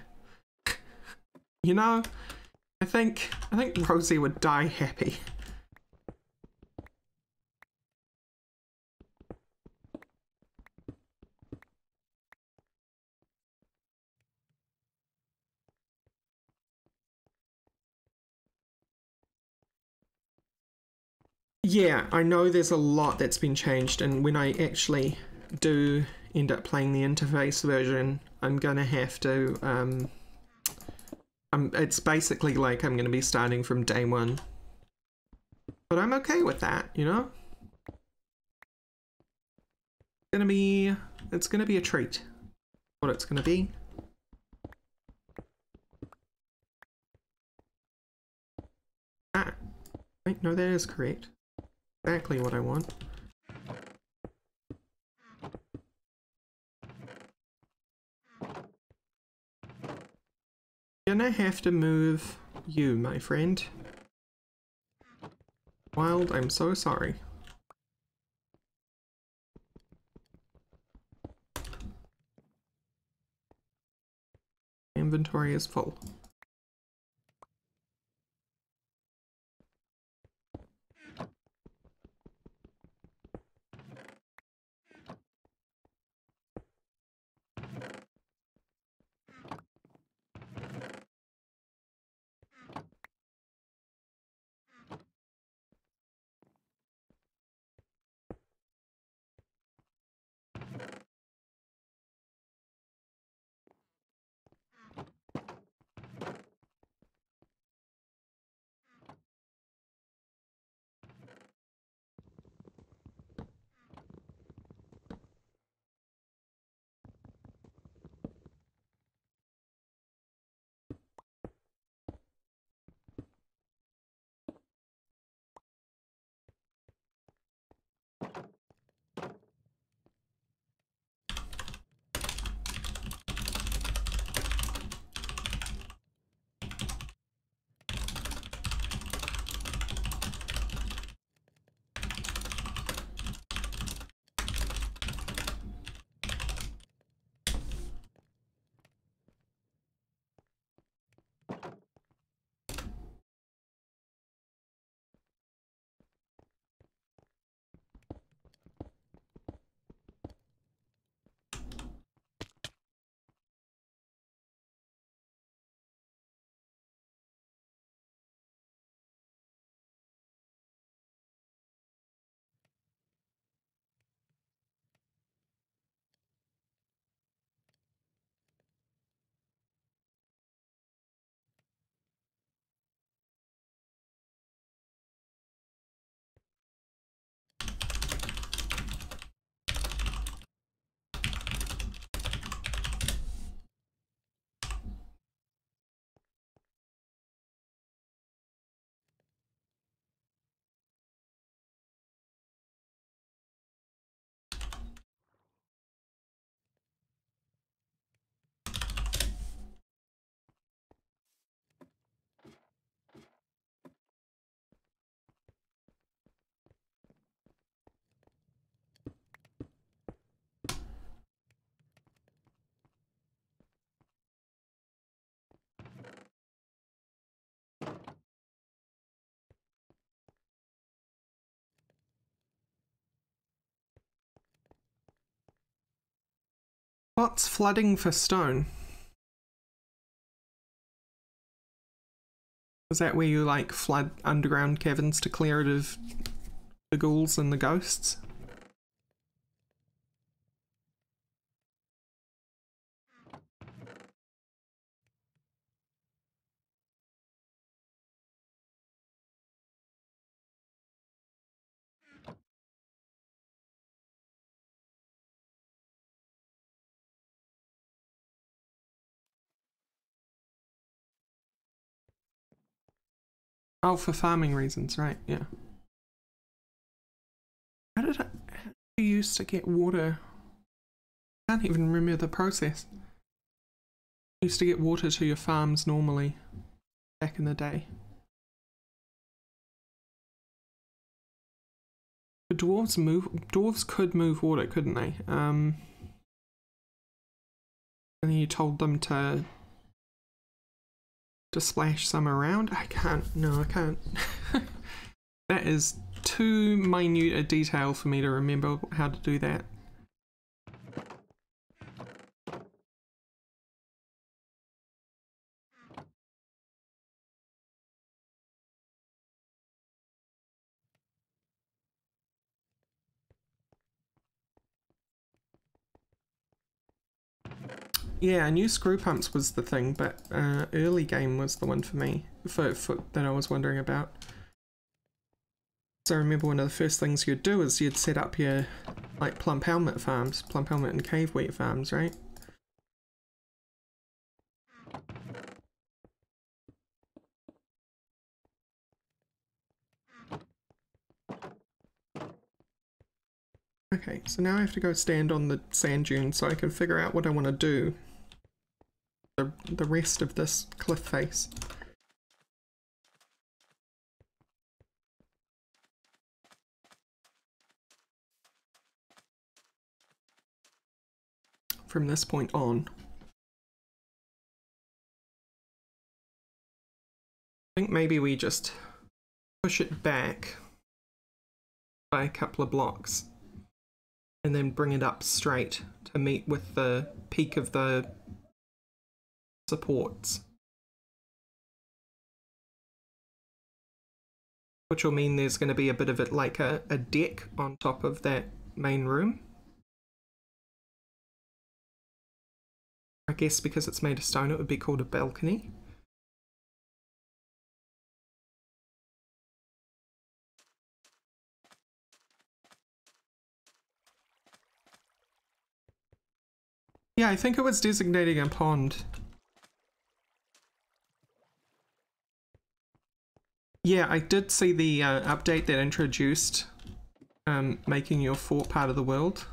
You know? I think Rosie would die happy. Yeah, I know there's a lot that's been changed, and when I actually do end up playing the interface version, I'm gonna have to, it's basically like I'm gonna be starting from day one. But I'm okay with that, you know? It's gonna be a treat. What it's gonna be. Ah, wait, no, that is correct. Exactly what I want. Gonna have to move you, my friend. Wild, I'm so sorry. Inventory is full. What's flooding for stone? Is that where you like flood underground caverns to clear it of the ghouls and the ghosts? Oh, for farming reasons, right, yeah. How did you used to get water? I can't even remember the process. You used to get water to your farms normally, back in the day. Could dwarves move? Dwarves could move water, couldn't they? And then you told them to splash some around? I can't, no I can't. That is too minute a detail for me to remember how to do that. Yeah, new screw pumps was the thing, but early game was the one for me, for that I was wondering about. So I remember one of the first things you'd do is you'd set up your, like, plump helmet farms, plump helmet and cave wheat farms, right? Okay, so now I have to go stand on the sand dune so I can figure out what I want to do the rest of this cliff face. From this point on. I think maybe we just push it back by a couple of blocks and then bring it up straight to meet with the peak of the supports. Which will mean there's going to be a bit of it like a deck on top of that main room. I guess because it's made of stone it would be called a balcony. Yeah, I think it was designating a pond. Yeah, I did see the update that introduced making your fort part of the world.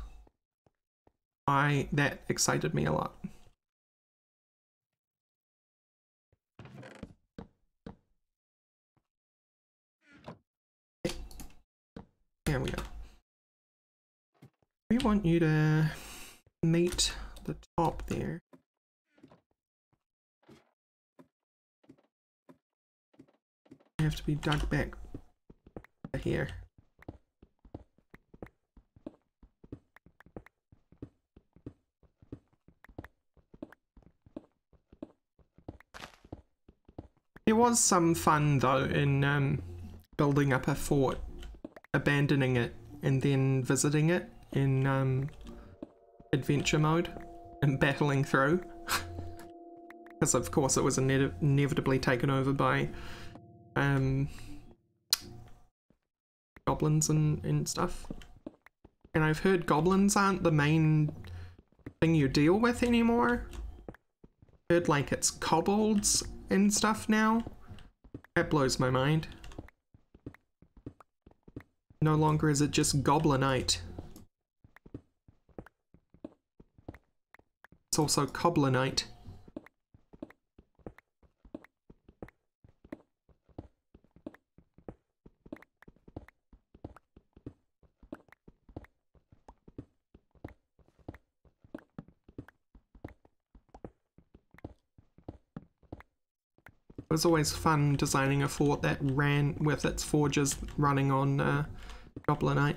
That excited me a lot. There we go. We want you to meet the top there. You have to be dug back here. There was some fun though in building up a fort, abandoning it, and then visiting it in adventure mode and battling through. Because of course it was inevitably taken over by goblins and stuff. And I've heard goblins aren't the main thing you deal with anymore. I've heard like it's kobolds and stuff now. That blows my mind. No longer is it just goblinite. It's also coblinite. It was always fun designing a fort that ran with its forges running on goblinite.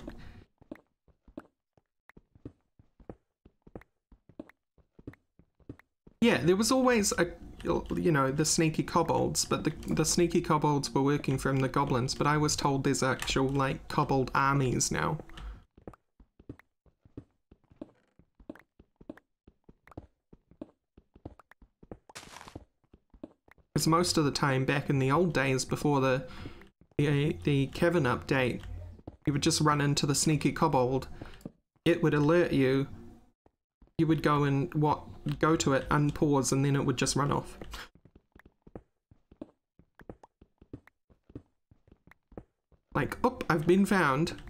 Yeah, there was always a, you know, the sneaky kobolds, but the sneaky kobolds were working from the goblins, but I was told there's actual, like, kobold armies now. Because most of the time, back in the old days, before the Kevin update, you would just run into the sneaky kobold. It would alert you. You would go and go to it, unpause, and then it would just run off. Like, oh, I've been found.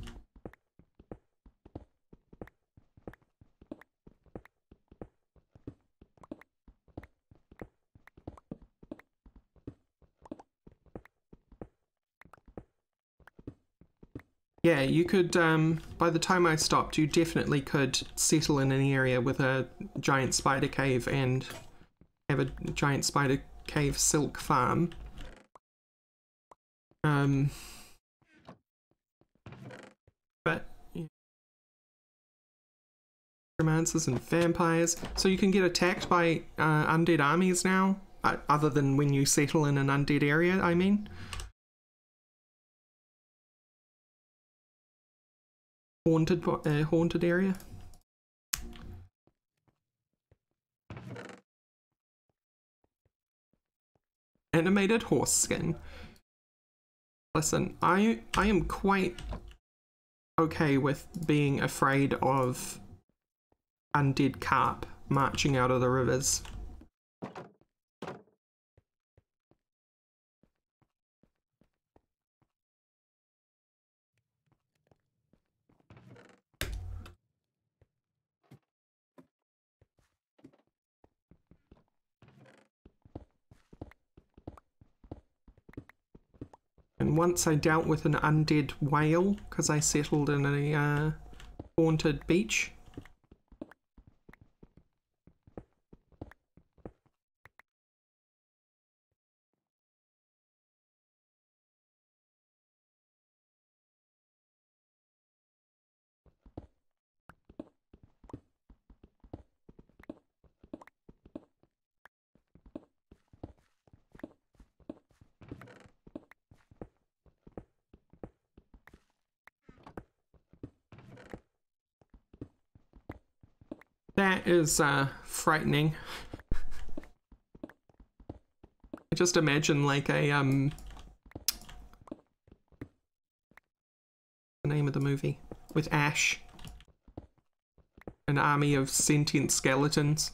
Yeah, you could, by the time I stopped, you definitely could settle in an area with a giant spider cave and have a giant spider cave silk farm. But, yeah. Romances and vampires. So you can get attacked by undead armies now, other than when you settle in an undead area, I mean. Haunted area. Animated horse skin. Listen, I am quite okay with being afraid of undead carp marching out of the rivers. And once I dealt with an undead whale because I settled in a haunted beach. That is frightening. I just imagine like a the name of the movie with Ash, an army of sentient skeletons.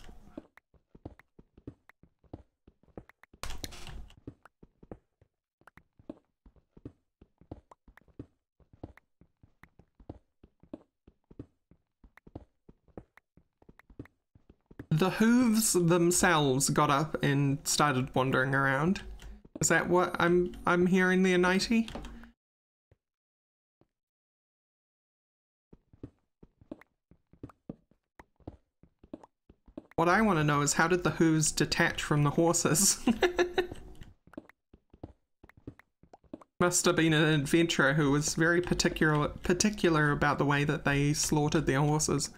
The hooves themselves got up and started wandering around. Is that what I'm hearing there, Nighty? What I want to know is how did the hooves detach from the horses? Must have been an adventurer who was very particular about the way that they slaughtered their horses.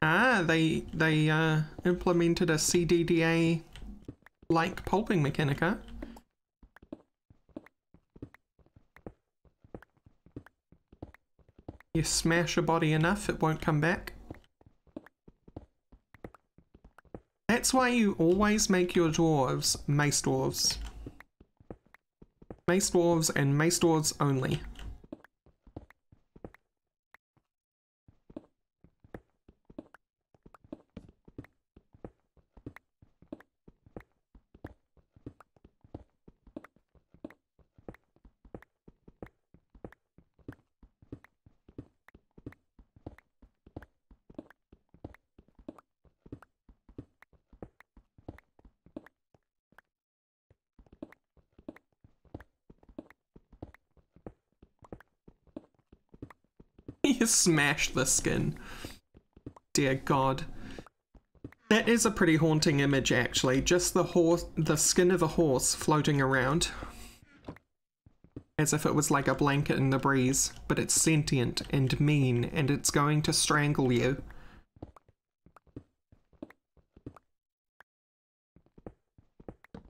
Ah, they implemented a CDDA-like pulping mechanic, huh? You smash a body enough, it won't come back. That's why you always make your dwarves mace dwarves. Mace dwarves and mace dwarves only. You smash the skin. Dear God. That is a pretty haunting image, actually. Just the skin of a horse floating around. As if it was like a blanket in the breeze, but it's sentient and mean, and it's going to strangle you.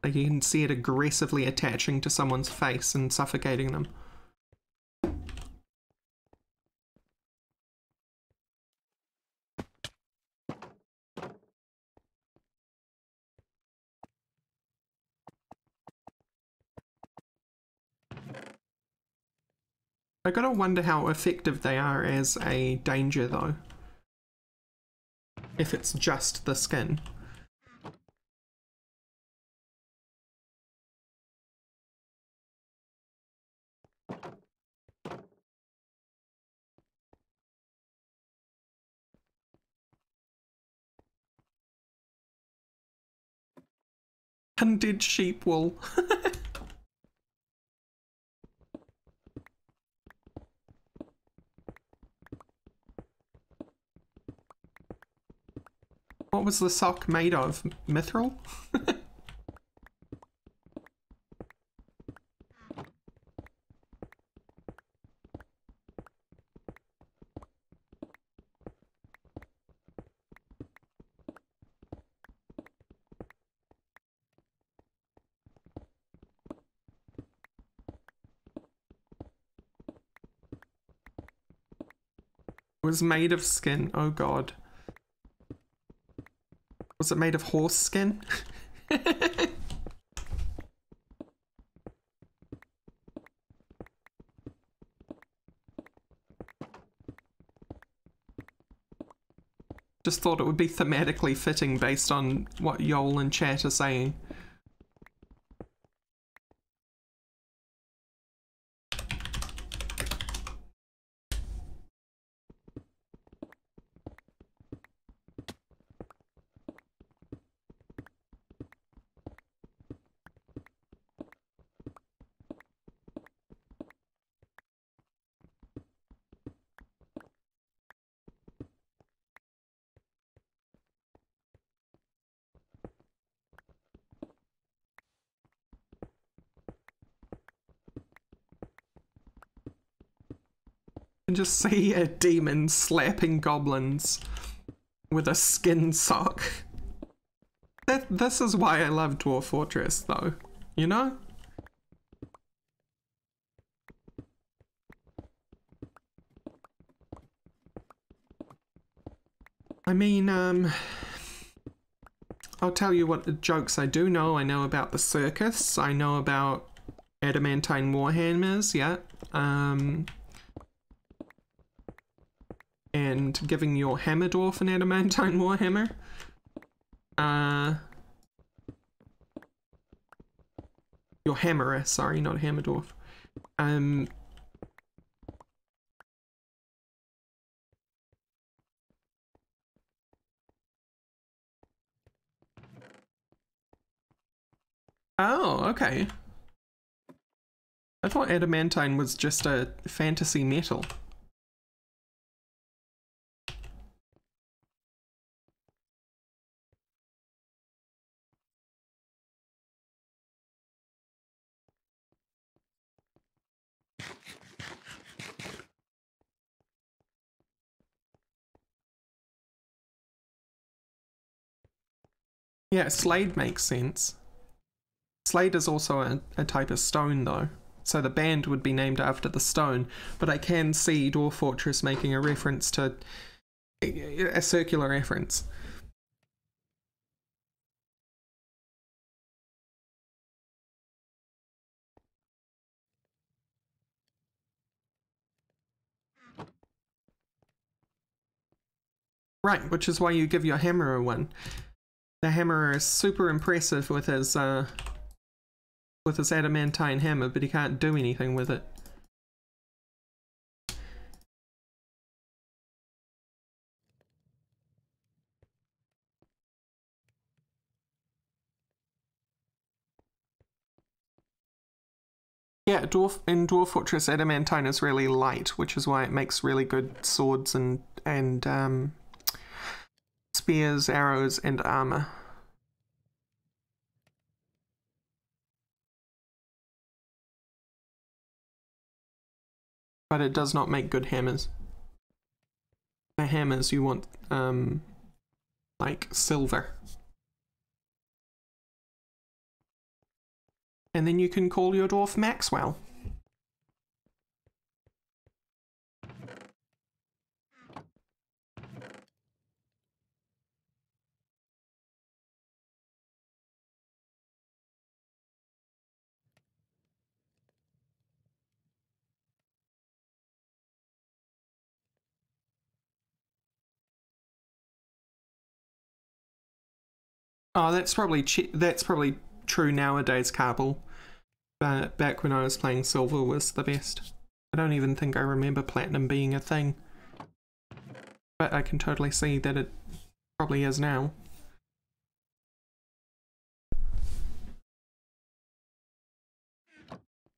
Like you can see it aggressively attaching to someone's face and suffocating them. I gotta wonder how effective they are as a danger, though. If it's just the skin. Undead sheep wool. What was the sock made of? Mithril? It was made of skin. Oh god. Was it made of horse skin? Just thought it would be thematically fitting based on what Yol and chat are saying. And just see a demon slapping goblins with a skin sock. This is why I love Dwarf Fortress, though, you know? I mean, I'll tell you what jokes I do know. I know about the circus. I know about adamantine warhammers, yeah. And giving your hammer dwarf an adamantine warhammer. Your hammerer, sorry, not hammer dwarf. Oh, okay. I thought adamantine was just a fantasy metal. Yeah, Slade makes sense. Slade is also a type of stone, though. So the band would be named after the stone. But I can see Dwarf Fortress making a reference to a circular reference. Right, which is why you give your hammerer one. The hammerer is super impressive with his adamantine hammer, but he can't do anything with it. Yeah, in Dwarf Fortress, adamantine is really light, which is why it makes really good swords and spears, arrows, and armor. But it does not make good hammers. For hammers, you want, like, silver. And then you can call your dwarf Maxwell. Oh, that's probably true nowadays, Carball. But back when I was playing, silver was the best. I don't even think I remember platinum being a thing. But I can totally see that it probably is now.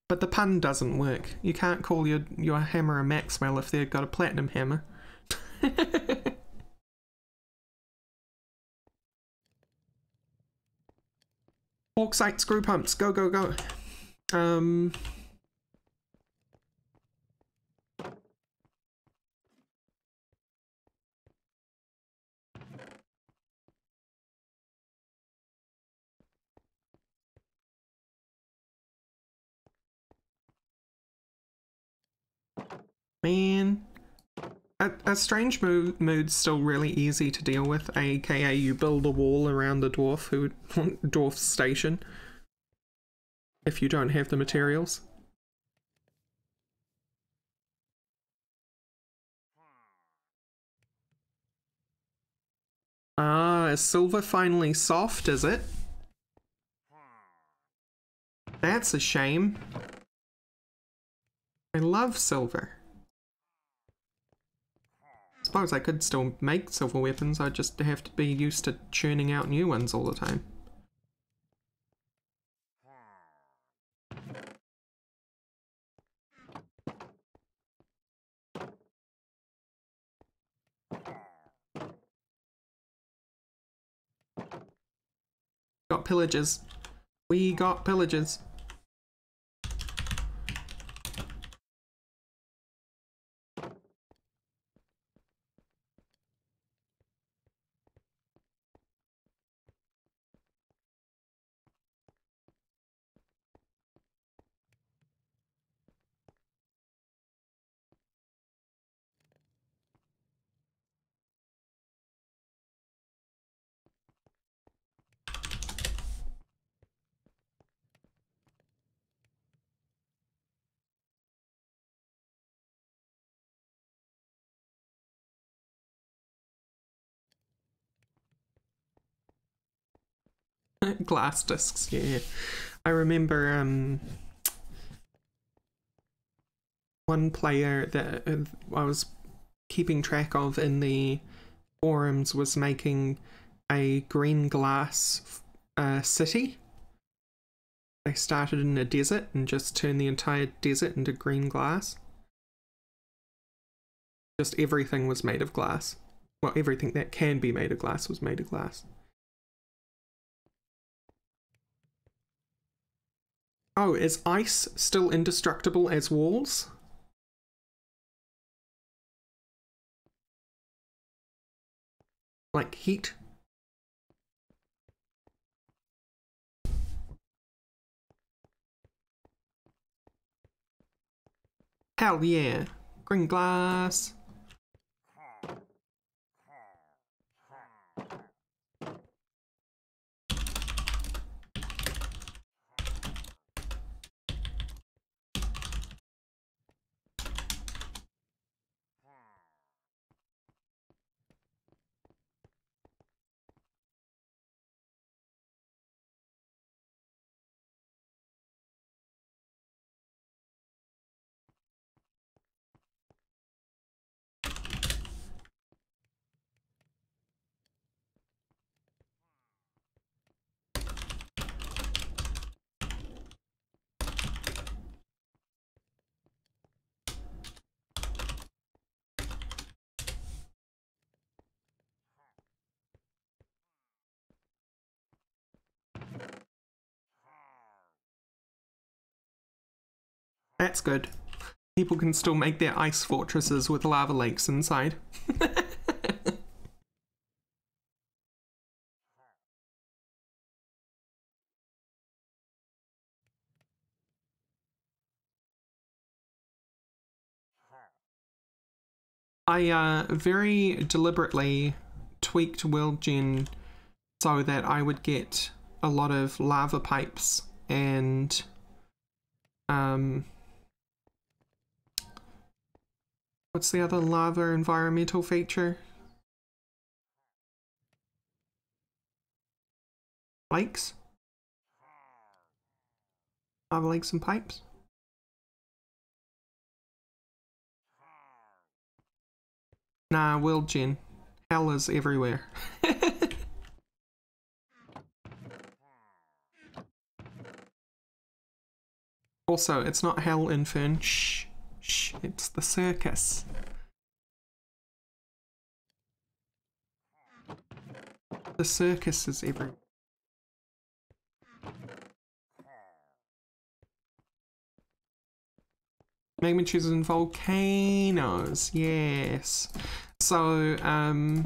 But the pun doesn't work. You can't call your hammer a Maxwell if they've got a platinum hammer. Bauxite screw pumps, go, go, go. Man. A strange mood's still really easy to deal with, aka you build a wall around the dwarf station if you don't have the materials. Ah, is silver finally soft, is it? That's a shame. I love silver. Suppose I could still make silver weapons, I'd just have to be used to churning out new ones all the time. Got pillagers. We got pillagers. Glass discs, yeah. I remember one player that I was keeping track of in the forums was making a green glass city. They started in a desert and just turned the entire desert into green glass. Just everything was made of glass. Well, everything that can be made of glass was made of glass. Oh, is ice still indestructible as walls? Like heat? Hell yeah. Green glass. that's good. People can still make their ice fortresses with lava lakes inside. I very deliberately tweaked world gen so that I would get a lot of lava pipes and what's the other lava environmental feature? Lakes? Lava lakes and pipes? Nah, world gen. Hell is everywhere. Also, it's not hell, Infern. Shh. Shh. It's the circus. The circus is everywhere. Magma tubes and volcanoes. Yes. So, I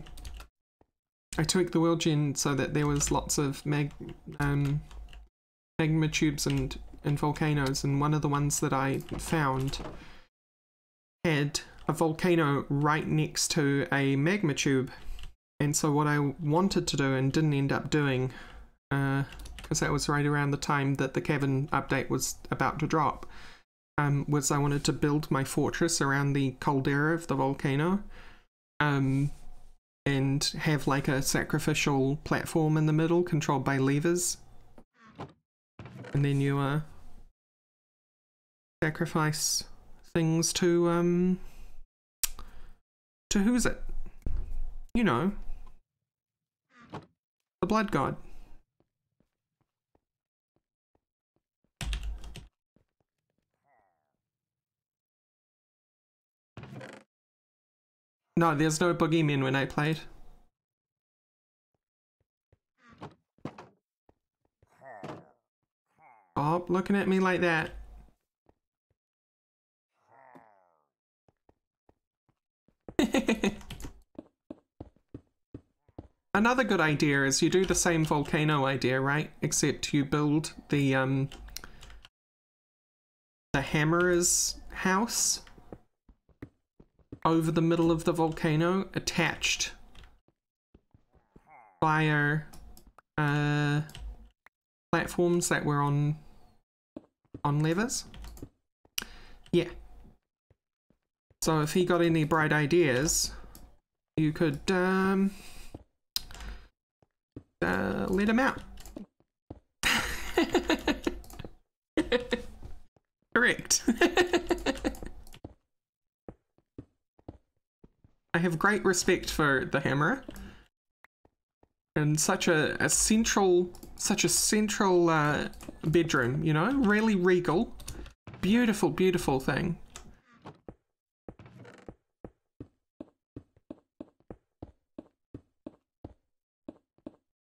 tweaked the world gen so that there was lots of magma tubes and volcanoes, and one of the ones that I found had a volcano right next to a magma tube. And so what I wanted to do and didn't end up doing, because that was right around the time that the cavern update was about to drop, was I wanted to build my fortress around the caldera of the volcano, and have like a sacrificial platform in the middle controlled by levers. And then you sacrifice things to who's it? You know, the blood god. No, there's no boogeyman when I played. Stop looking at me like that. Another good idea is you do the same volcano idea, right? Except you build the hammerer's house over the middle of the volcano, attached via platforms that were on levers. Yeah. So if he got any bright ideas, you could let him out. Correct. I have great respect for the hammerer, and such a central bedroom, you know, really regal, beautiful, beautiful thing.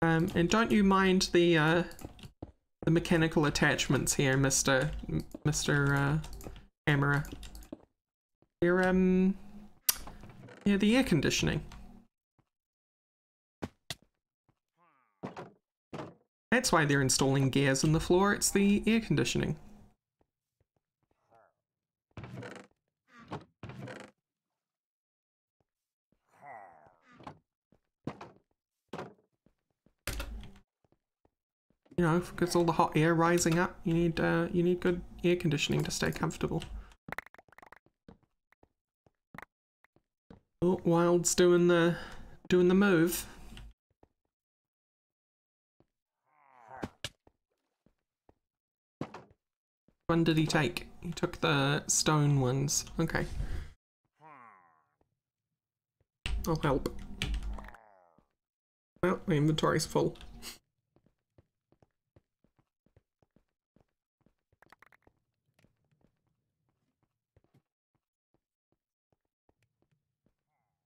And don't you mind the mechanical attachments here, Mr. Hammerer. They're yeah, the air conditioning. That's why they're installing gears in the floor, it's the air conditioning. You know, because all the hot air rising up, you need good air conditioning to stay comfortable. Oh, Wild's doing the move. One did he take? He took the stone ones. Okay. I'll help. Well, my inventory's full.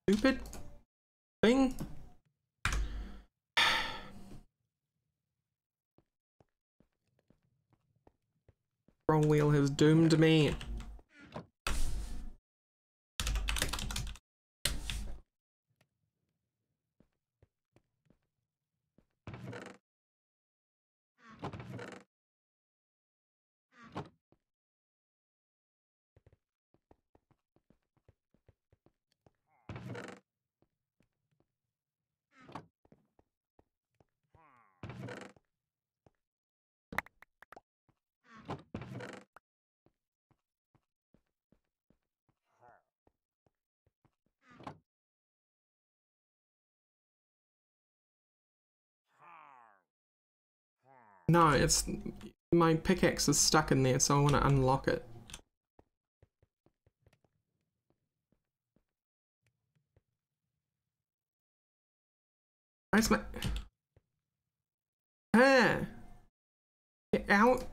Stupid thing. Roll wheel has doomed me. No, it's... My pickaxe is stuck in there, so I want to unlock it. Where's my... Ah! Get out!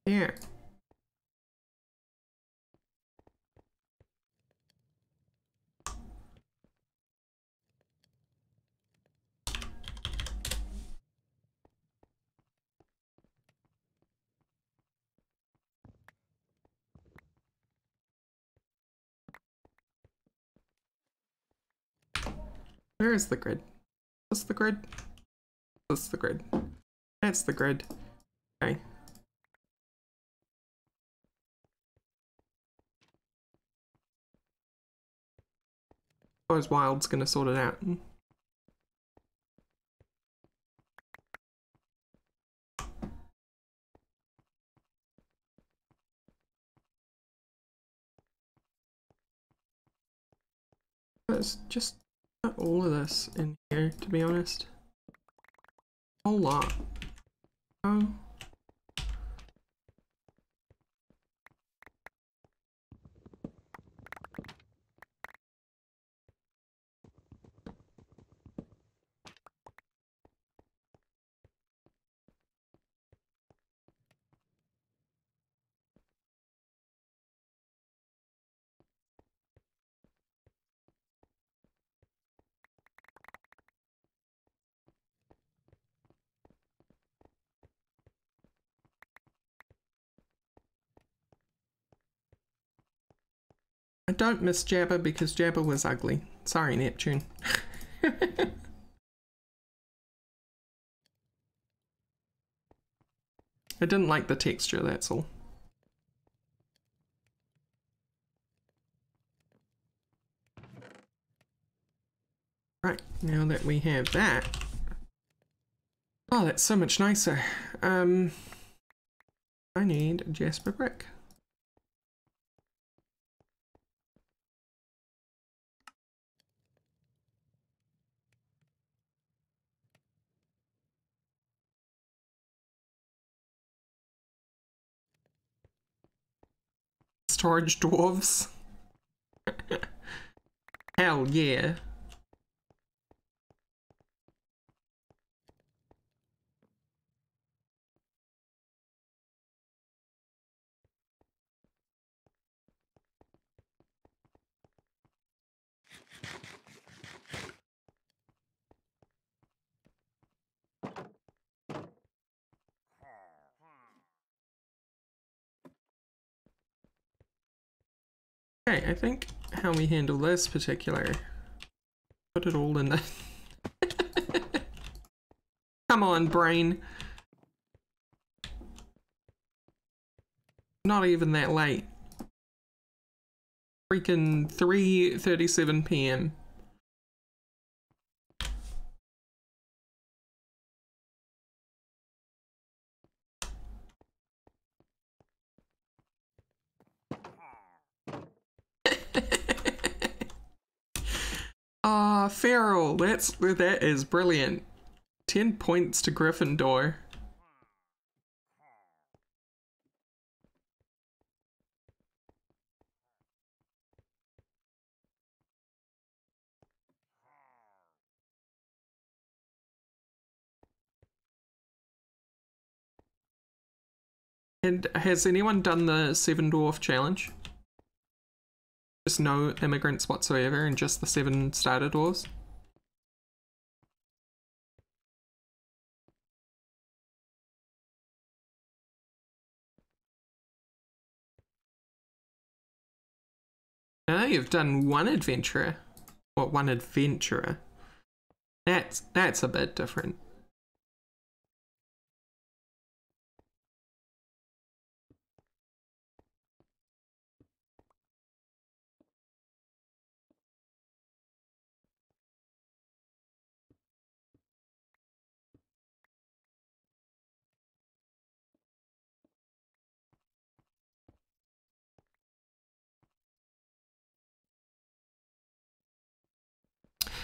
Here. Where is the grid? Is this the grid? This is the grid. That's the grid. Okay. Suppose Wild's gonna sort it out. There's just not all of this in here, to be honest. A whole lot. Oh. I don't miss Jabba because Jabba was ugly. Sorry, Neptune. I didn't like the texture, that's all. Right, now that we have that... Oh, that's so much nicer. I need a Jasper brick. Storage dwarves. Hell yeah. Okay, I think how we handle this particular... Put it all in the... Come on, brain. Not even that late. Freaking 3:37 p.m. Ah, Feral, that is brilliant. 10 points to Gryffindor. And has anyone done the 7 Dwarf challenge? Just no immigrants whatsoever and just the 7 starter dwarves? Oh, you've done one adventurer. What, one adventurer? That's a bit different.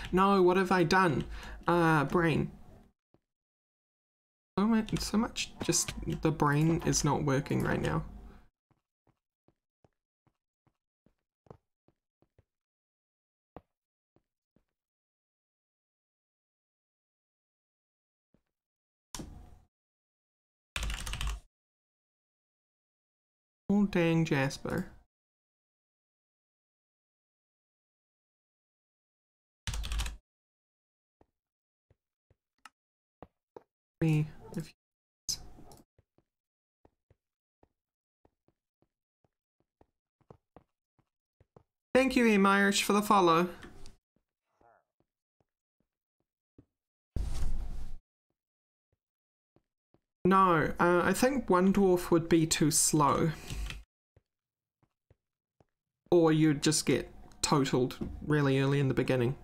No, what have I done? Brain. So much just the brain is not working right now. Oh dang Jasper. Me if Thank you, Irish, for the follow. No, I think one dwarf would be too slow. Or you'd just get totaled really early in the beginning.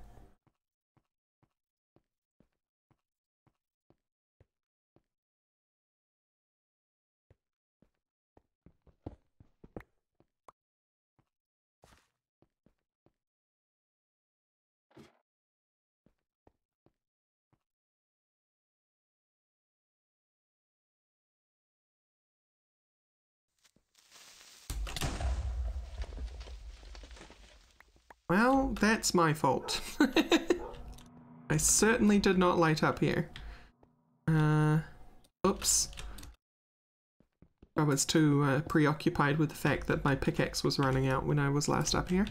Well, that's my fault. I certainly did not light up here. Oops. I was too preoccupied with the fact that my pickaxe was running out when I was last up here.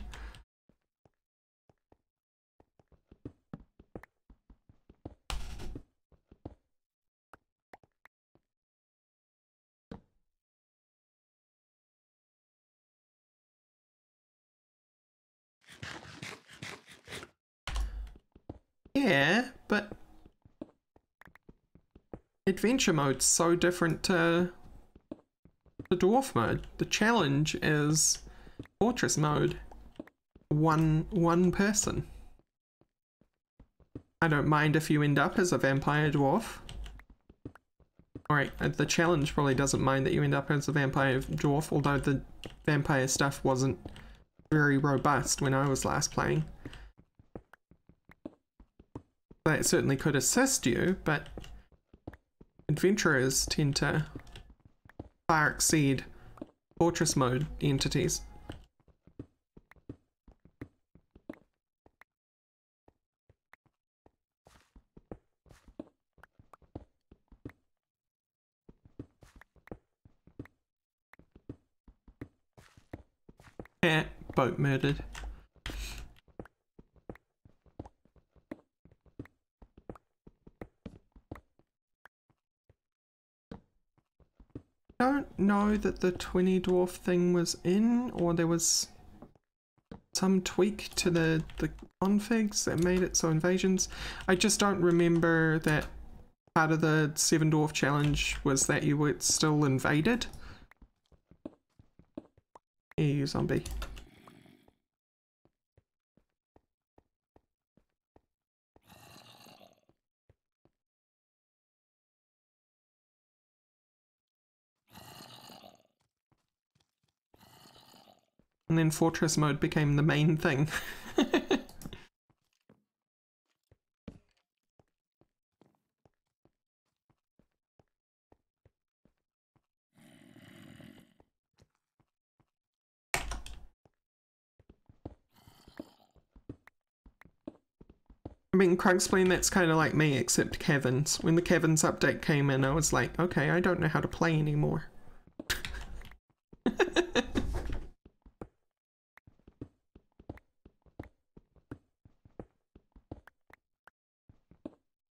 Yeah, but adventure mode's so different to the dwarf mode. The challenge is fortress mode. One person. I don't mind if you end up as a vampire dwarf. Alright, the challenge probably doesn't mind that you end up as a vampire dwarf, although the vampire stuff wasn't very robust when I was last playing. That certainly could assist you, but adventurers tend to far exceed fortress mode entities. Boat murdered. I don't know that the 20 dwarf thing was in, or there was some tweak to the configs that made it so invasions. I just don't remember that part of the 7 dwarf challenge was that you were still invaded. Here, you zombie. And then fortress mode became the main thing. I mean, Crunkspleen, that's kind of like me, except Caverns. When the Caverns update came in, I was like, okay, I don't know how to play anymore.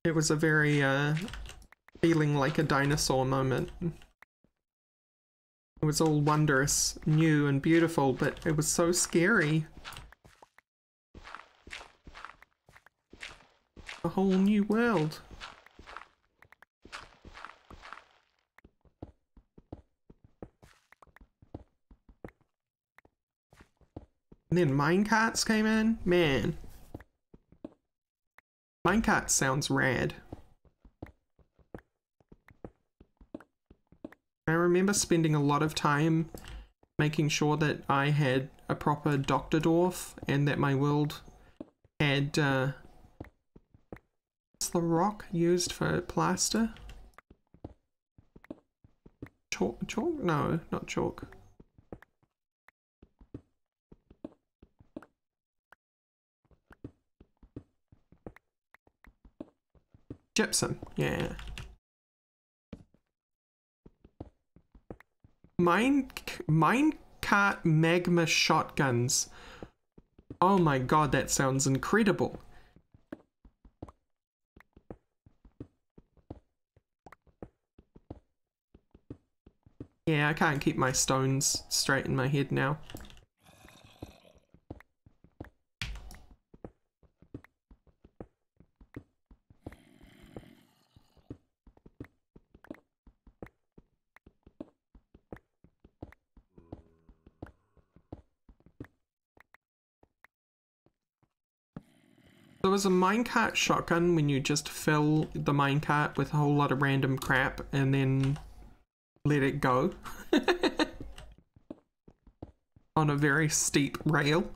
It was a very, feeling like a dinosaur moment. It was all wondrous, new and beautiful, but it was so scary. A whole new world. And then minecarts came in? Man. Minecart sounds rad. I remember spending a lot of time making sure that I had a proper Dr. Dwarf and that my world had what's the rock used for plaster? chalk? Chalk? No, not chalk. Gypsum, yeah. Minecart magma shotguns. Oh my god, that sounds incredible. Yeah, I can't keep my stones straight in my head now. So is a minecart shotgun when you just fill the minecart with a whole lot of random crap and then let it go on a very steep rail?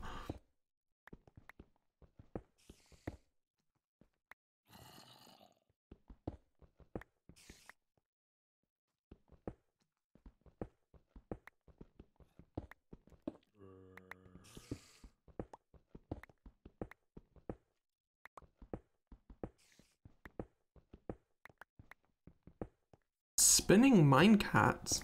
Spinning minecarts?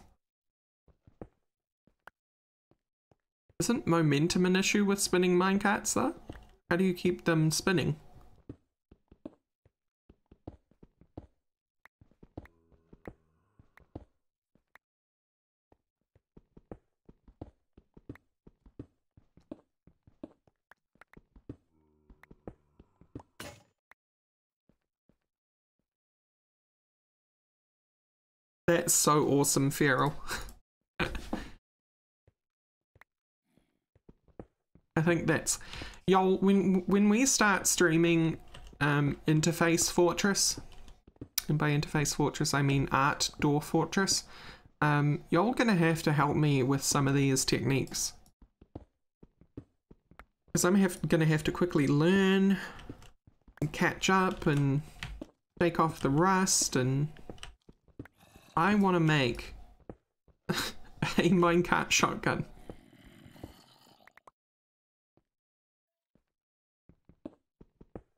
Isn't momentum an issue with spinning minecarts though? How do you keep them spinning? That's so awesome, Feral. I think that's... Y'all, when we start streaming Interface Fortress, and by Interface Fortress I mean Art Door Fortress, y'all gonna have to help me with some of these techniques. Because I'm gonna have to quickly learn and catch up and take off the rust, and I want to make a minecart shotgun.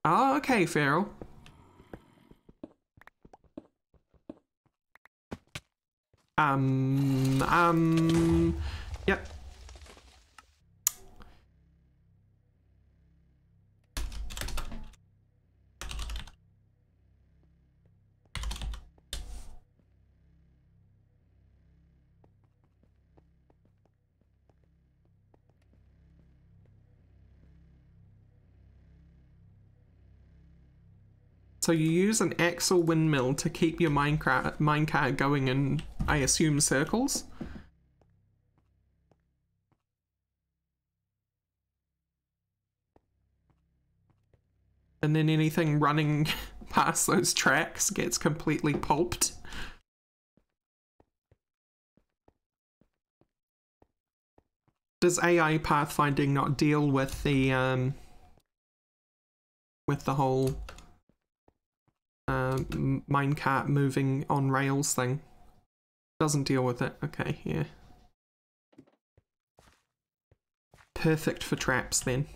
Oh, okay, Feral. Yep. So you use an axle windmill to keep your minecart going in, I assume, circles? And then anything running past those tracks gets completely pulped. Does AI pathfinding not deal with the whole minecart moving on rails thing? Doesn't deal with it. Okay, yeah. Perfect for traps then.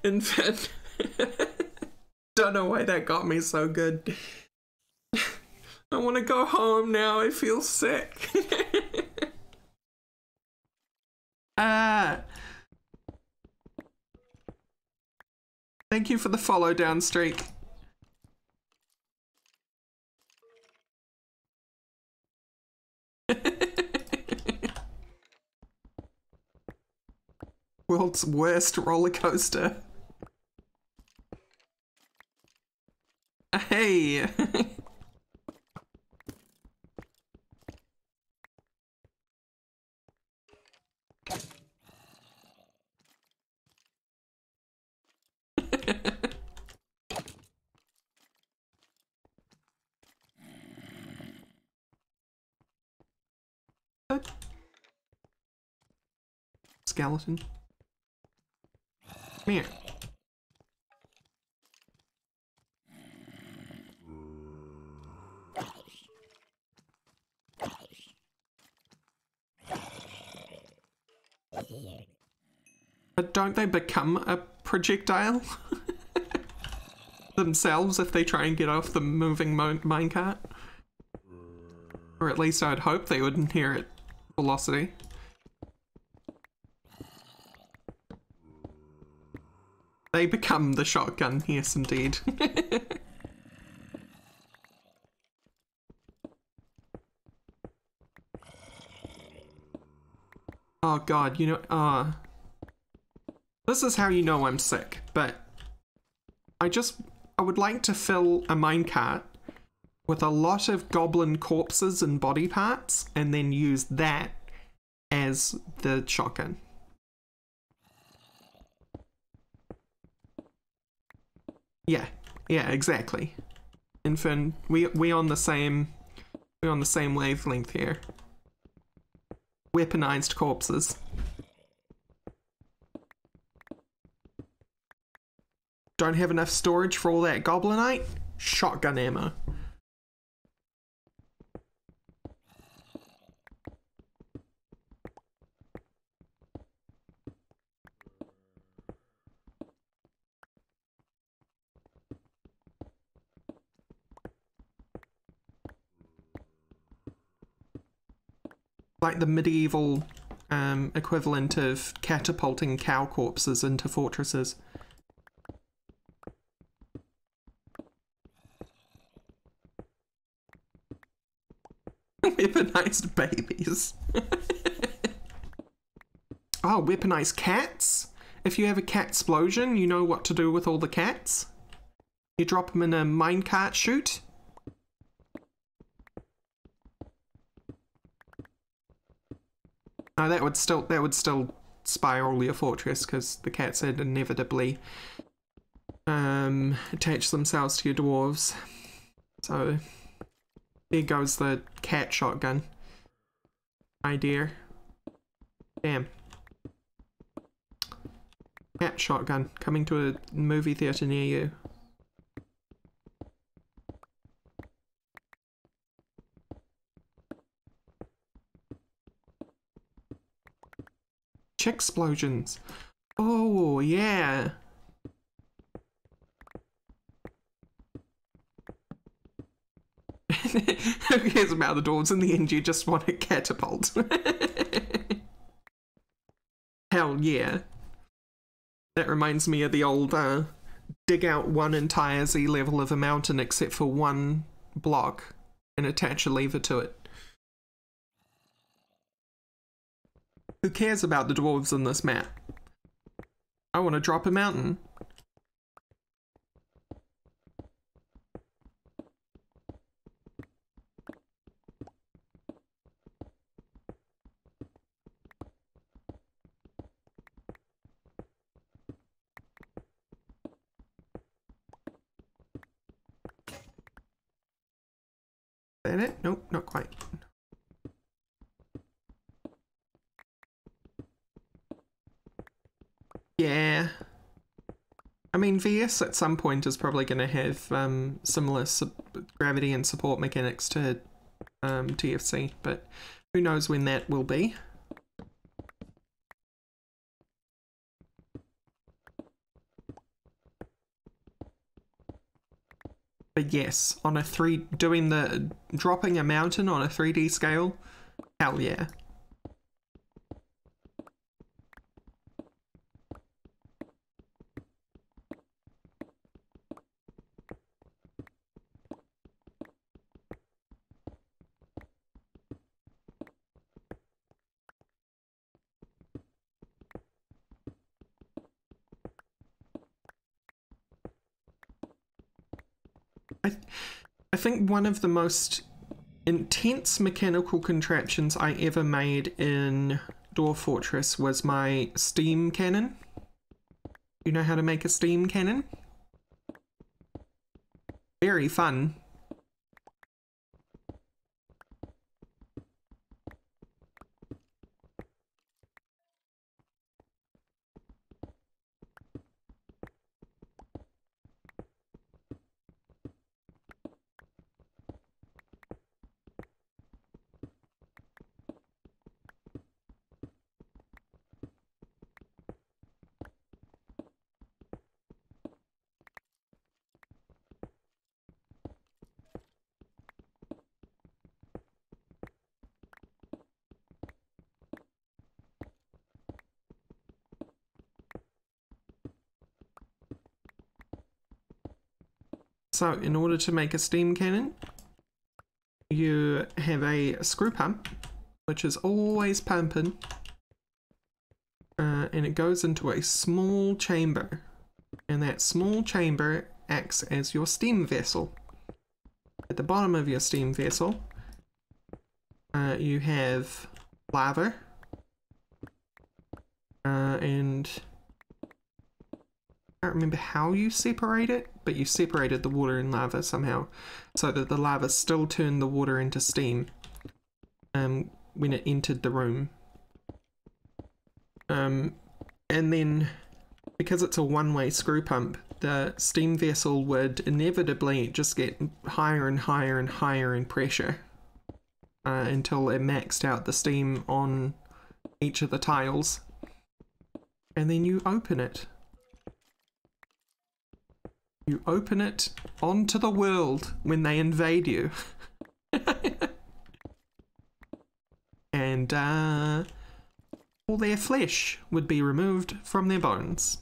In fact, don't know why that got me so good. I want to go home now. I feel sick. Thank you for the follow down streak. World's worst roller coaster. Hey. stupid. Skeleton. Come here. But don't they become a projectile themselves if they try and get off the moving minecart? Or at least I'd hope they would inherit velocity. They become the shotgun, yes indeed. Oh god, you know, this is how you know I'm sick, but I would like to fill a minecart with a lot of goblin corpses and body parts, and then use that as the shotgun. Yeah, exactly. Infern, we on the same wavelength here. Weaponized corpses. Don't have enough storage for all that goblinite? Shotgun ammo. Like the medieval equivalent of catapulting cow corpses into fortresses. Weaponized babies. Oh, weaponized cats? If you have a cat explosion, you know what to do with all the cats? You drop them in a minecart chute. No, that would still spiral your fortress because the cats had inevitably attached themselves to your dwarves. So there goes the cat shotgun idea. Damn. Cat shotgun coming to a movie theatre near you. Chick explosions. Oh, yeah. Who cares about the dwarves? In the end, you just want a catapult. Hell yeah. That reminds me of the old dig out one entire Z level of a mountain except for one block and attach a lever to it. Who cares about the dwarves in this map? I want to drop a mountain. Is that it? Nope, not quite. Yeah. I mean, VS at some point is probably going to have similar gravity and support mechanics to TFC, but who knows when that will be. But yes, on a dropping a mountain on a 3D scale, hell yeah. I think one of the most intense mechanical contraptions I ever made in Dwarf Fortress was my steam cannon. You know how to make a steam cannon? Very fun. So in order to make a steam cannon, you have a screw pump, which is always pumping, and it goes into a small chamber, and that small chamber acts as your steam vessel. At the bottom of your steam vessel, you have lava, and I don't remember how you separate it, but you separated the water and lava somehow, so that the lava still turned the water into steam when it entered the room. And then, because it's a one-way screw pump, the steam vessel would inevitably just get higher and higher and higher in pressure until it maxed out the steam on each of the tiles. And then you open it. You open it onto the world when they invade you. And all their flesh would be removed from their bones.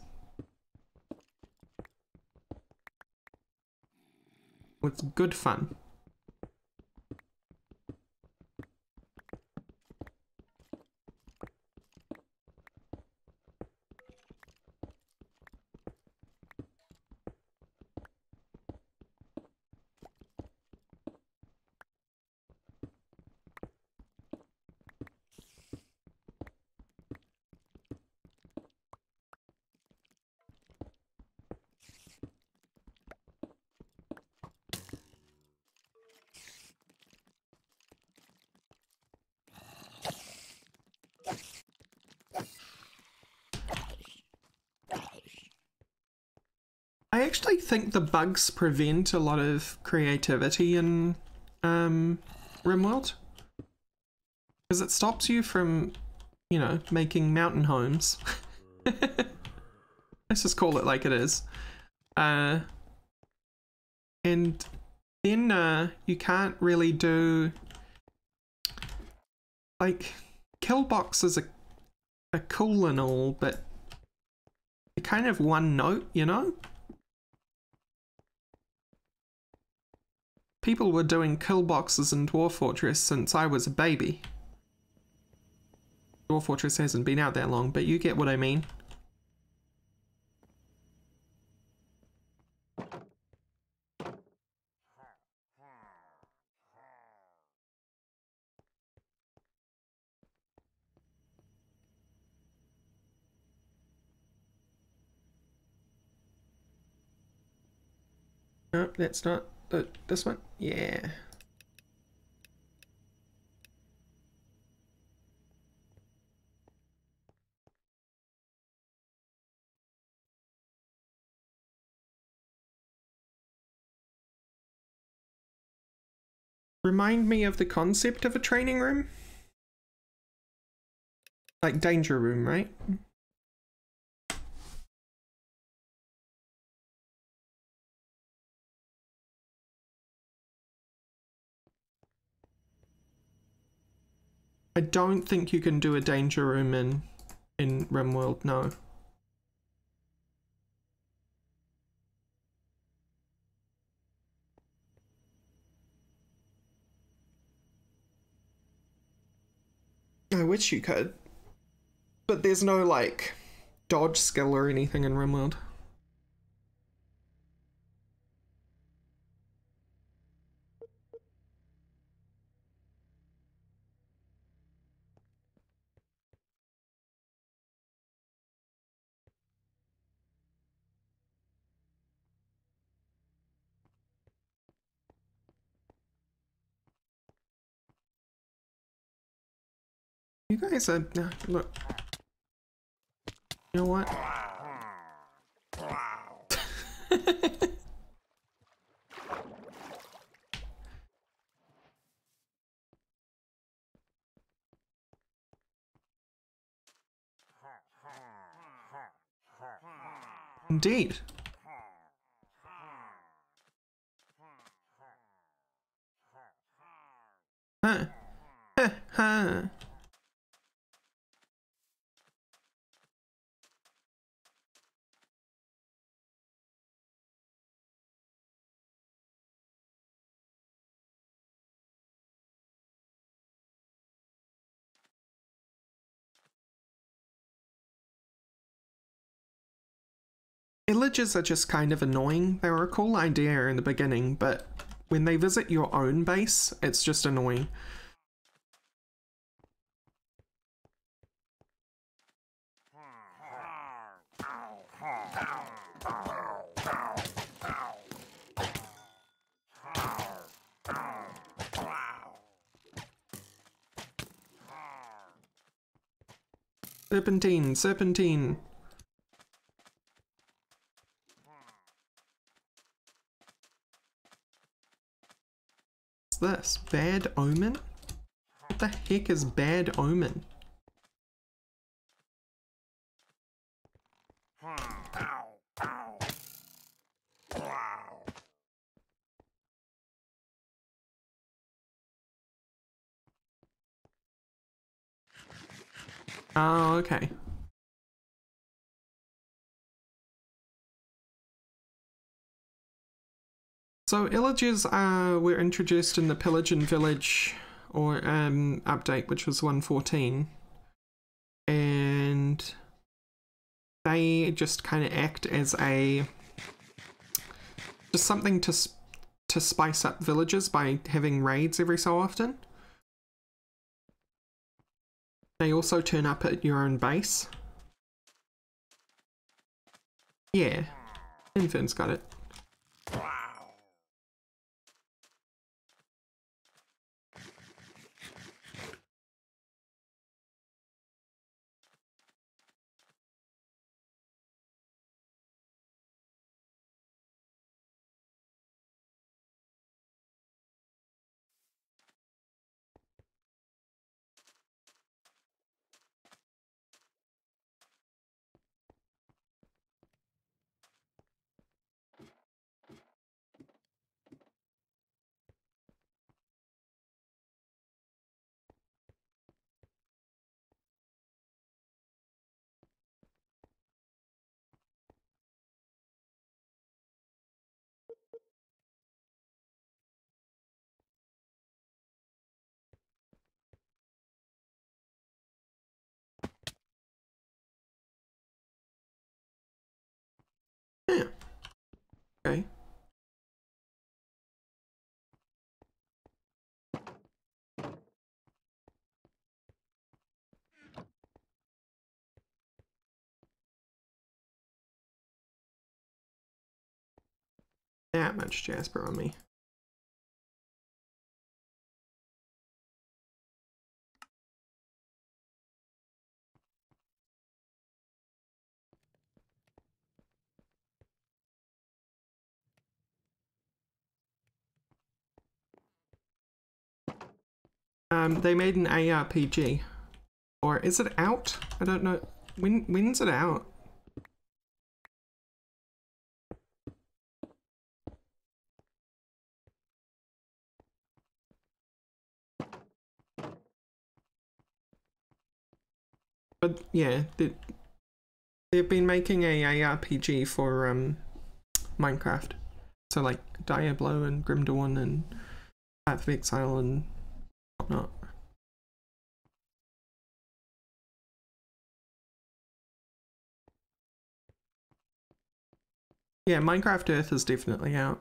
With good fun. I actually think the bugs prevent a lot of creativity in RimWorld. Because it stops you from, you know, making mountain homes. Let's just call it like it is. And then you can't really do... Like, kill boxes are cool and all, but they're kind of one note, you know? People were doing kill boxes in Dwarf Fortress since I was a baby. Dwarf Fortress hasn't been out that long, but you get what I mean. No, that's not this one. Yeah. Remind me of the concept of a training room? Like danger room, right? I don't think you can do a danger room in RimWorld, no. I wish you could. But there's no, like, dodge skill or anything in RimWorld. You guys are... look. You know what? Indeed. Huh. Huh. Huh. Illagers are just kind of annoying. They were a cool idea in the beginning, but when they visit your own base, it's just annoying. Serpentine, serpentine. What's this? Bad omen? What the heck is bad omen? Oh, okay. So illagers were introduced in the Pillaging Village or update, which was 1.14, and they just kind of act as a just something to spice up villages by having raids every so often. They also turn up at your own base. Yeah, Infern's got it. Yeah. Okay. That much Jasper on me. They made an ARPG. Or is it out? I don't know. When's it out? But yeah, they've been making a ARPG for Minecraft. So like Diablo and Grim Dawn and Path of Exile and whatnot. Yeah, Minecraft Earth is definitely out.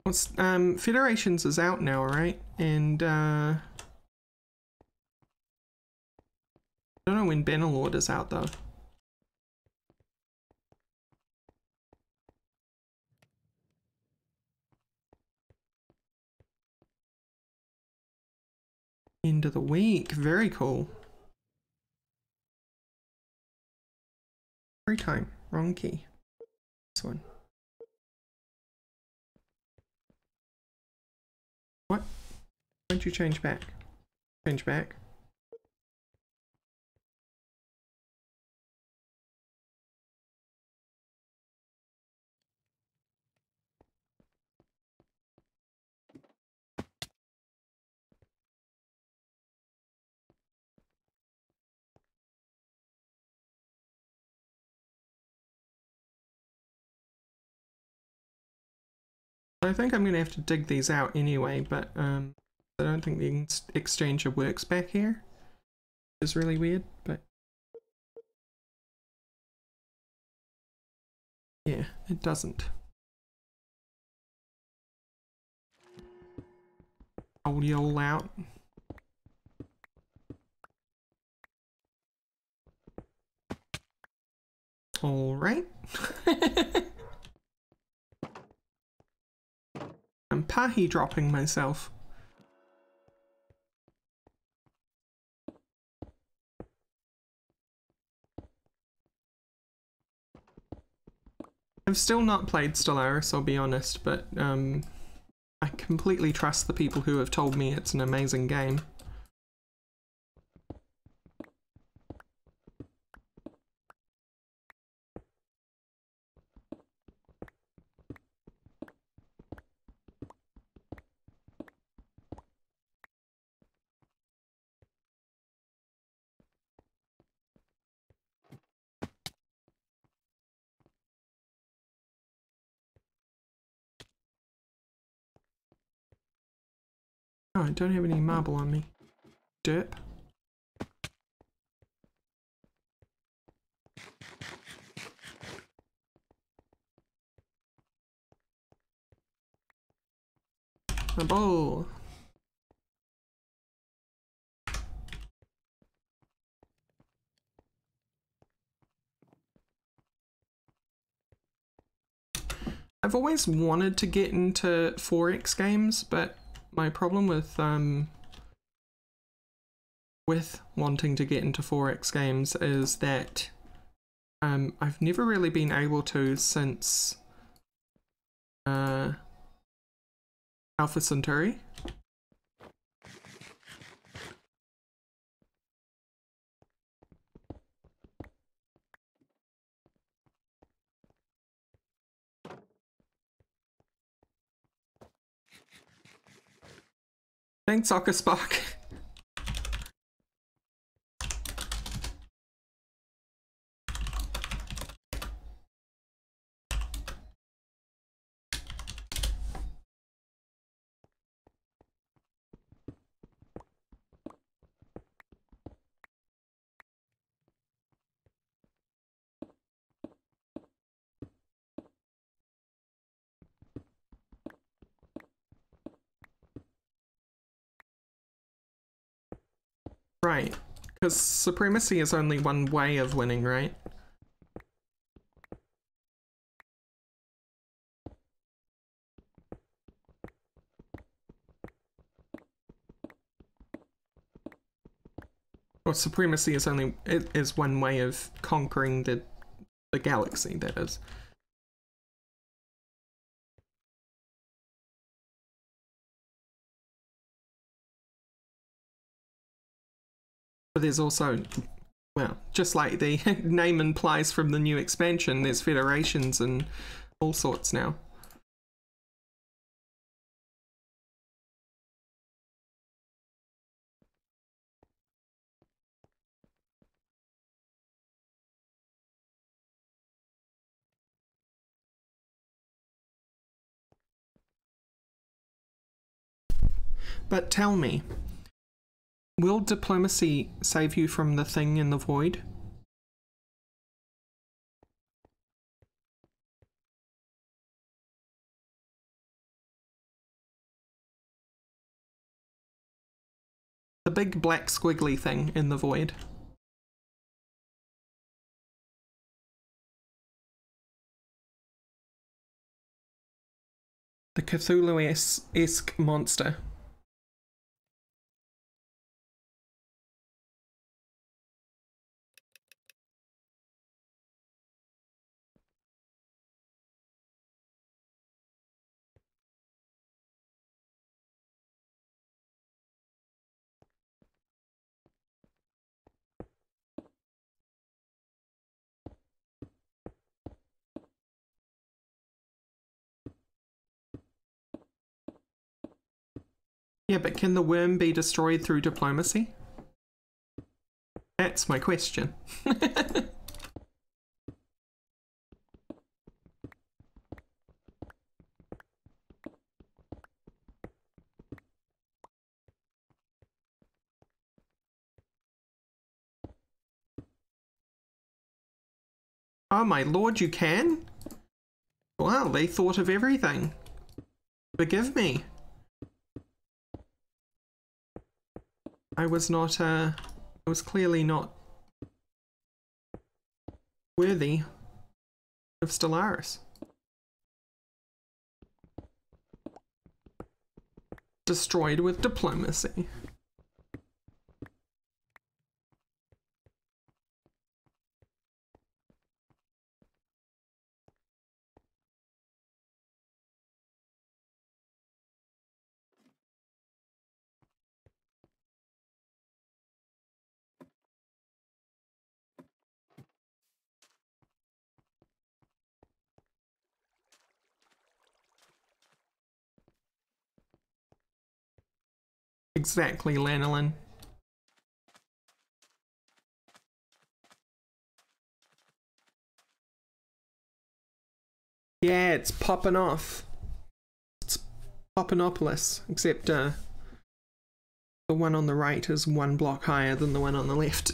What's Federations is out now, right? And I don't know when Bannerlord is out though. End of the week, very cool. Free time, wrong key. This one. What? Why'd you change back? Change back? I think I'm going to have to dig these out anyway, but I don't think the exchanger works back here. It's really weird, but yeah, it doesn't. Hold you all out. All right. I'm pahi dropping myself. I've still not played Stellaris, I'll be honest, but I completely trust the people who have told me it's an amazing game. Oh, I don't have any marble on me. Derp. A bowl. I've always wanted to get into 4X games, but my problem with wanting to get into 4X games is that I've never really been able to since Alpha Centauri. Thanks, Soccer Spock. Right, because supremacy is only one way of winning, right? Or supremacy is only is one way of conquering the galaxy, that is. But there's also, well, just like the name implies from the new expansion, there's federations and all sorts now. But tell me, will diplomacy save you from the thing in the void? The big black squiggly thing in the void. The Cthulhu-esque monster. Yeah, but can the worm be destroyed through diplomacy? That's my question. Oh my lord, you can? Wow, they thought of everything. Forgive me. I was not, I was clearly not worthy of Stellaris. Destroyed with diplomacy. Exactly, Lanolin. Yeah, it's popping off. It's Poppinopolis, except the one on the right is 1 block higher than the one on the left.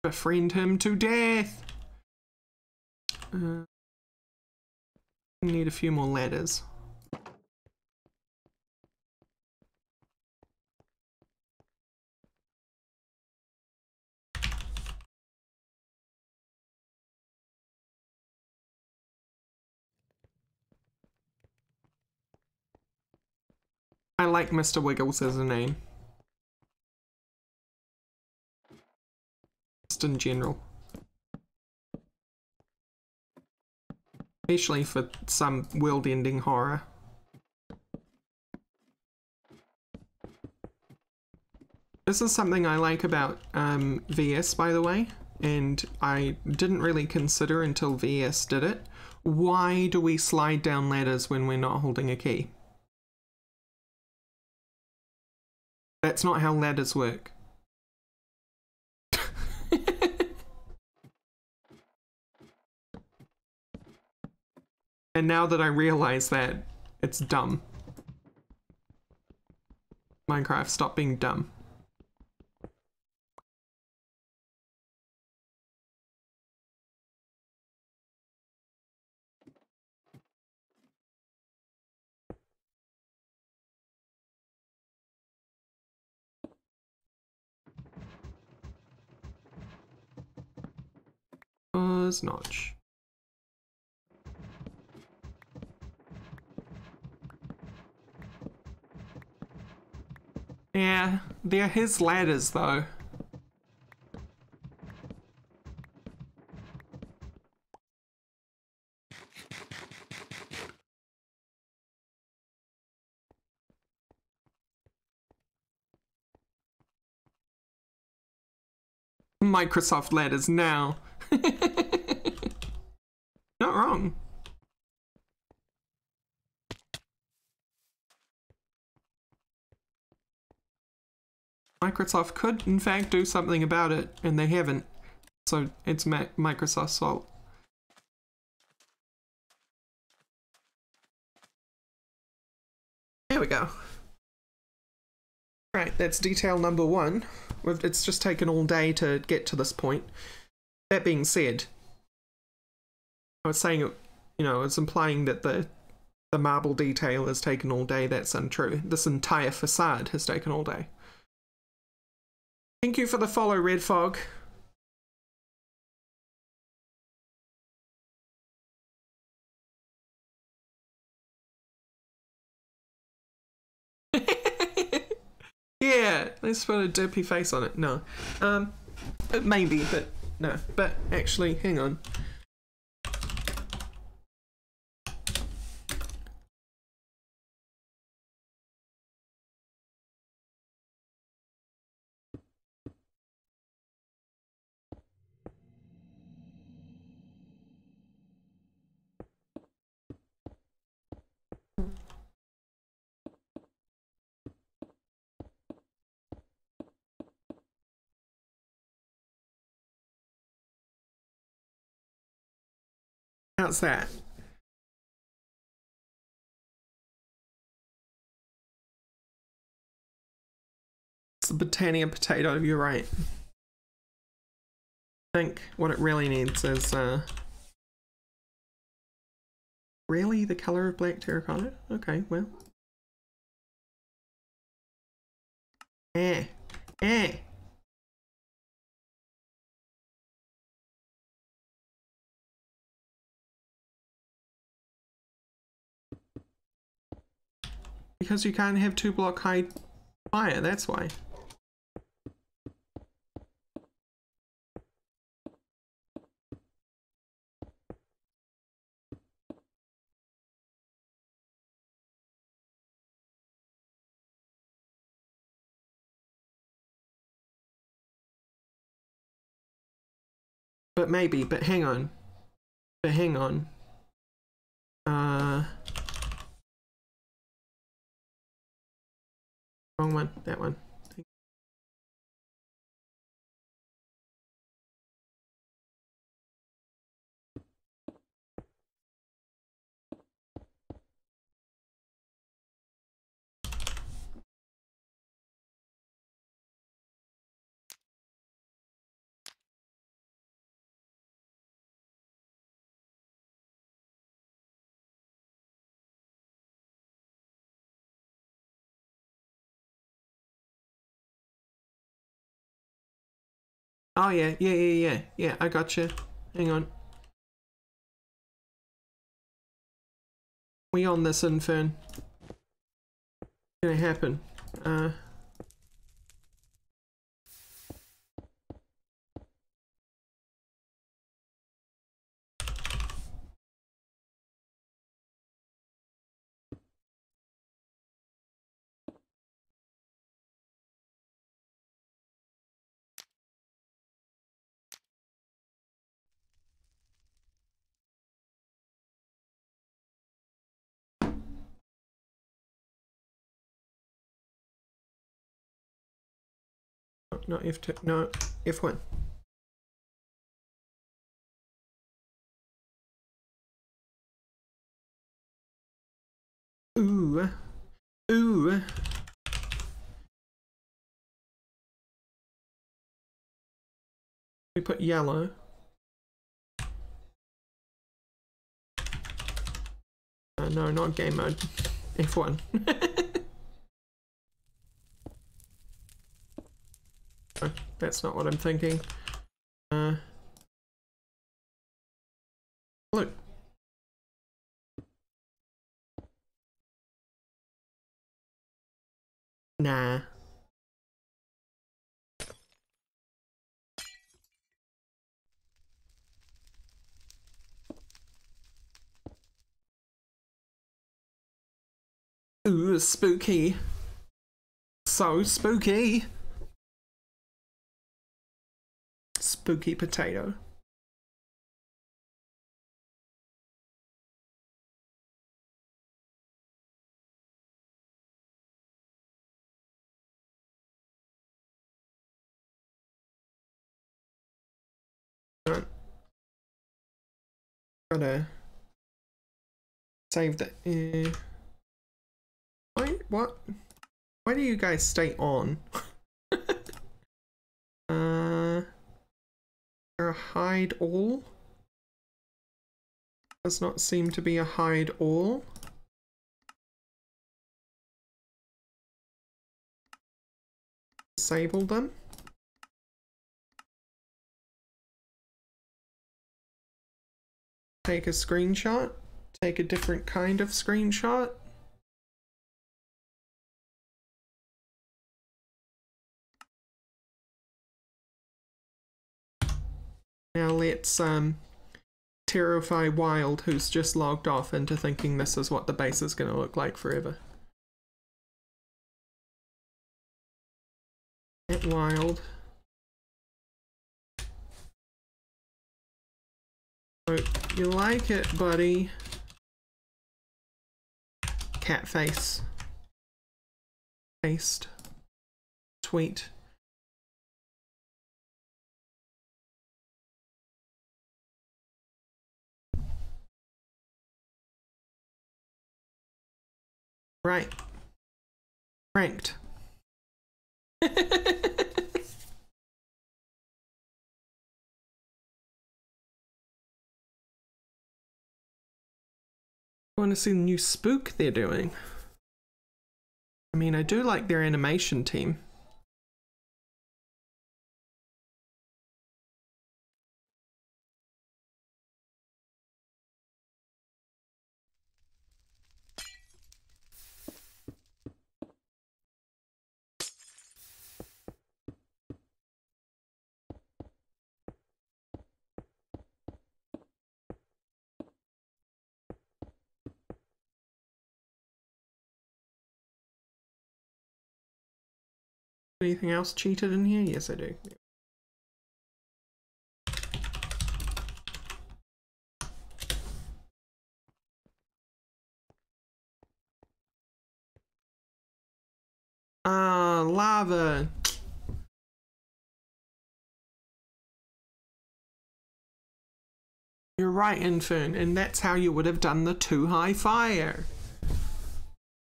Befriend him to death! Need a few more ladders. I like Mr. Wiggles as a name. Just in general. Especially for some world-ending horror. This is something I like about VS, by the way, and I didn't really consider until VS did it. Why do we slide down ladders when we're not holding a key? That's not how ladders work. And now that I realize that, it's dumb. Minecraft, stop being dumb. Buzz notch. Yeah, they're his ladders though. Microsoft ladders now. Not wrong. Microsoft could, in fact, do something about it, and they haven't. So it's Microsoft's fault. There we go. Right, that's detail number 1. It's just taken all day to get to this point. That being said, I was saying, you know, it's implying that the marble detail has taken all day. That's untrue. This entire facade has taken all day. Thank you for the follow, Red Fog. Yeah, let's put a derpy face on it. No. Maybe, but no. But actually, hang on. How's that? It's the Britannia potato, you're right. I think what it really needs is, really the color of black terracotta? Okay, well. Eh. Because you can't have 2-block high fire, that's why. But maybe, but hang on. Wrong one, that one. Oh yeah, I gotcha. Hang on. We on this, Infern. Gonna happen. Not F2, no, F1. Ooh. We put yellow. No, not game mode. F1. Oh, that's not what I'm thinking. Look. Nah. Ooh, spooky. So spooky. Spooky potato. Right. Gotta save that. Wait, what? Why do you guys stay on? A hide all? Does not seem to be a hide all. Disable them. Take a screenshot. Take a different kind of screenshot. Now let's terrify Wild, who's just logged off, into thinking this is what the base is going to look like forever. At Wild. Oh, you like it, buddy? Cat face. Paste. Tweet. Right. Pranked. I want to see the new spook they're doing. I mean, I do like their animation team. Anything else cheated in here? Yes, I do. Ah, lava. You're right, Infern, and that's how you would have done the 2 high fire.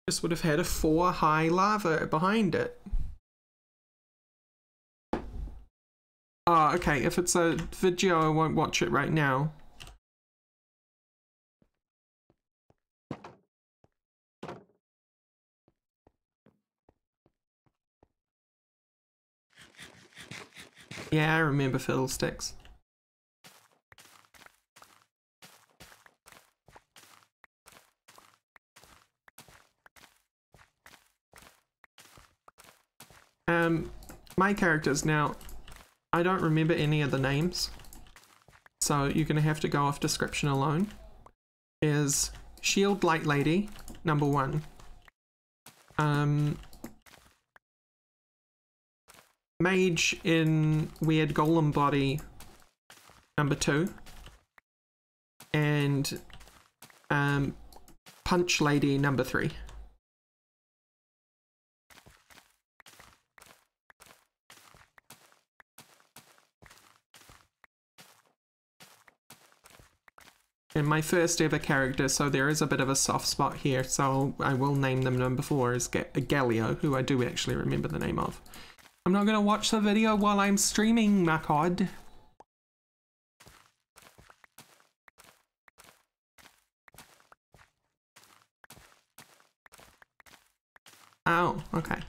Just would have had a 4 high lava behind it. Oh, okay, if it's a video, I won't watch it right now. Yeah, I remember Fiddlesticks. My characters now, I don't remember any of the names, so you're gonna have to go off description alone. Is Shield Light Lady, number 1. Mage in Weird Golem Body, number 2. And Punch Lady, number 3. And my first ever character, so there is a bit of a soft spot here, so I will name them number 4 is Galio, who I do actually remember the name of. I'm not going to watch the video while I'm streaming, my cod. Oh, okay.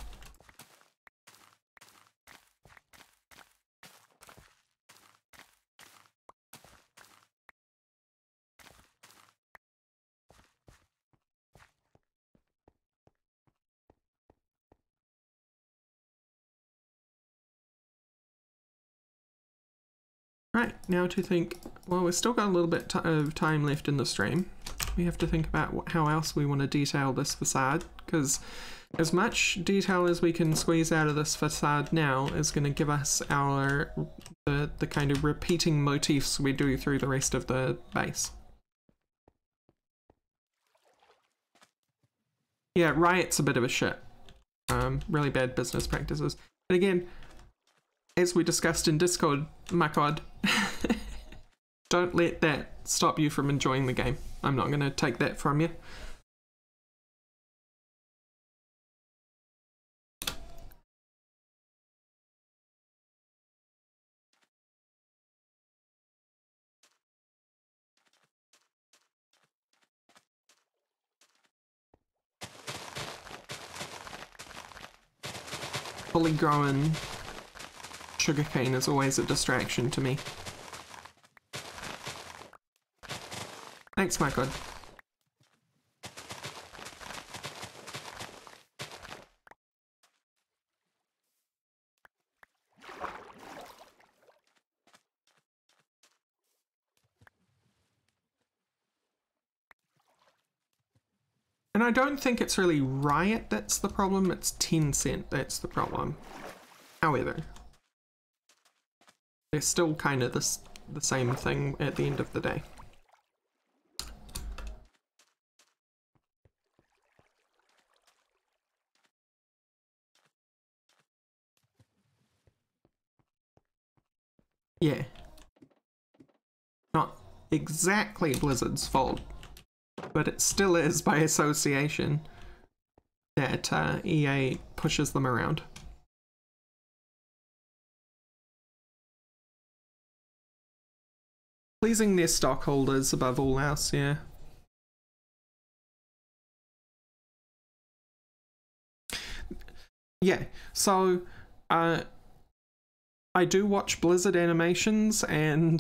Right, now to think, well, we've still got a little bit of time left in the stream. We have to think about how else we want to detail this facade, because as much detail as we can squeeze out of this facade now is going to give us our the kind of repeating motifs we do through the rest of the base. Yeah, Riot's a bit of a shit. Really bad business practices. But again, as we discussed in Discord, my god, don't let that stop you from enjoying the game. I'm not going to take that from you. Fully grown sugarcane is always a distraction to me. Thanks, my god. And I don't think it's really Riot that's the problem, it's Tencent that's the problem. However, they're still kind of the same thing at the end of the day. Yeah. Not exactly Blizzard's fault, but it still is by association. that EA pushes them around. Pleasing their stockholders above all else, yeah. Yeah, so I do watch Blizzard animations and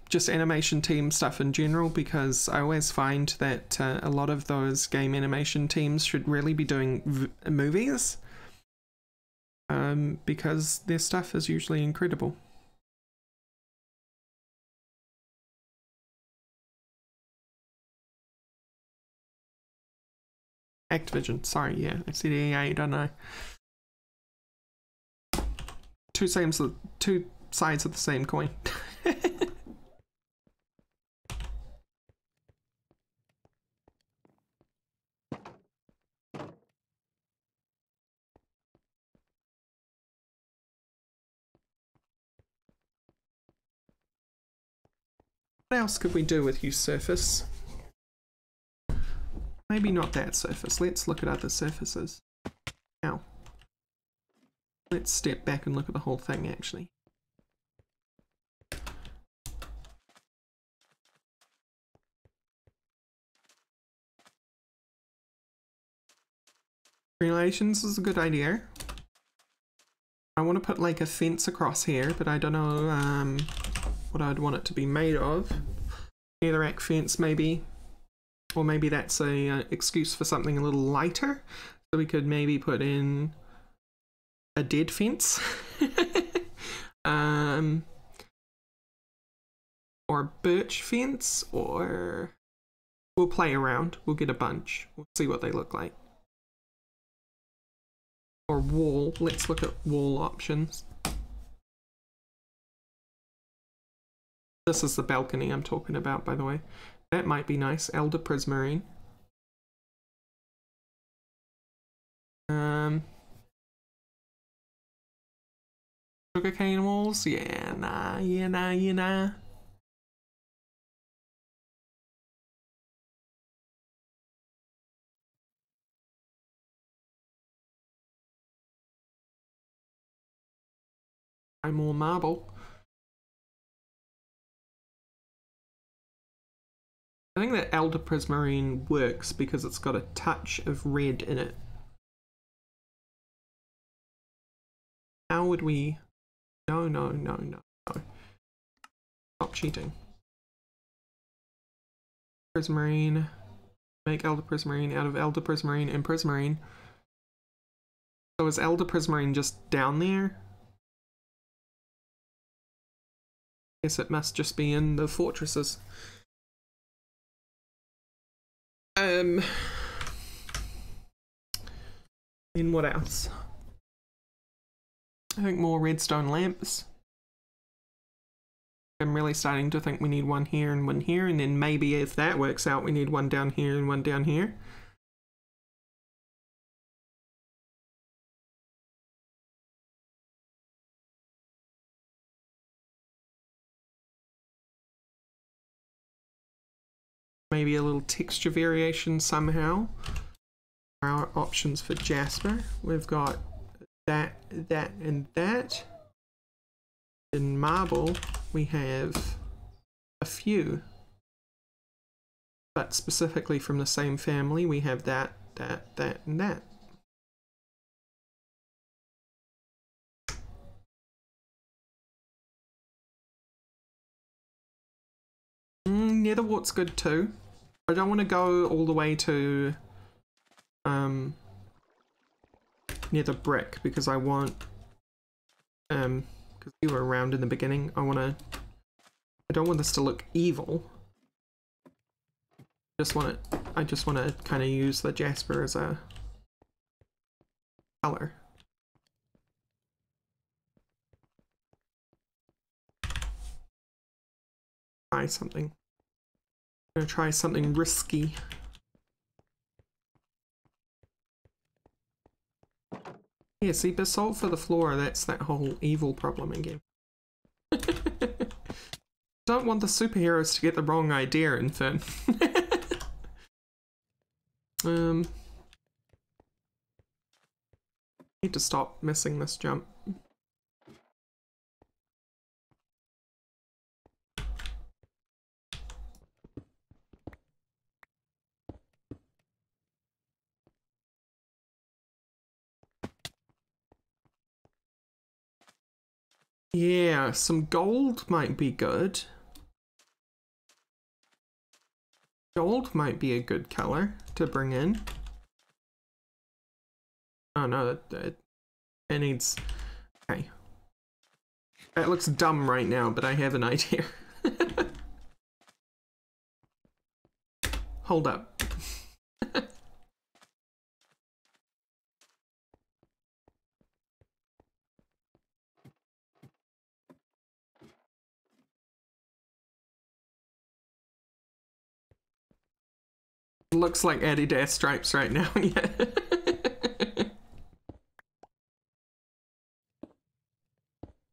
just animation team stuff in general, because I always find that a lot of those game animation teams should really be doing movies, because their stuff is usually incredible. Activision, sorry, yeah, I said EA, don't I? Two sides of the same coin. What else could we do with you, surface? Maybe not that surface. Let's look at other surfaces. Now, let's step back and look at the whole thing, actually. Relations is a good idea. I want to put like a fence across here, but I don't know what I'd want it to be made of. Netherrack fence, maybe. Or maybe that's a excuse for something a little lighter. So we could maybe put in a dead fence. Or a birch fence, or we'll play around. We'll get a bunch. We'll see what they look like. Or wall. Let's look at wall options. This is the balcony I'm talking about, by the way. That might be nice. Elder Prismarine. Sugarcane walls? Yeah, nah. Try more marble. I think that Elder Prismarine works because it's got a touch of red in it. How would we... No. Stop cheating. Prismarine. Make Elder Prismarine out of Elder Prismarine and Prismarine. So is Elder Prismarine just down there? Guess it must just be in the fortresses. Then what else? I think more redstone lamps. I'm really starting to think we need one here, and then maybe if that works out, we need one down here and one down here. Maybe a little texture variation somehow. Our options for Jasper. We've got that, and that. In marble, we have a few. But specifically from the same family, we have that, and that. Netherwart's good too. I don't want to go all the way to nether brick, because I want because you were around in the beginning. I don't want this to look evil. I just want to kind of use the Jasper as a color. Try something. I'm gonna try something risky. Yeah, see, basalt for the floor, that's that whole evil problem again. Don't want the superheroes to get the wrong idea, Infern. Need to stop missing this jump. Yeah, some gold might be good. Gold might be a good color to bring in. Oh no, it needs... Okay. That looks dumb right now, but I have an idea. Hold up. Looks like Adidas stripes right now, yeah.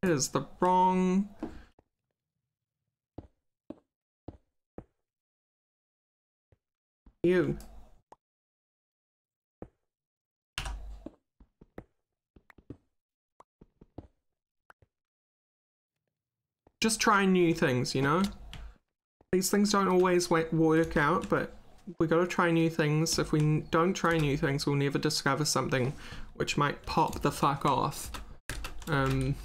It is the wrong... You. Just try new things, you know? These things don't always work out, but we gotta try new things. If we don't try new things, we'll never discover something which might pop the fuck off. And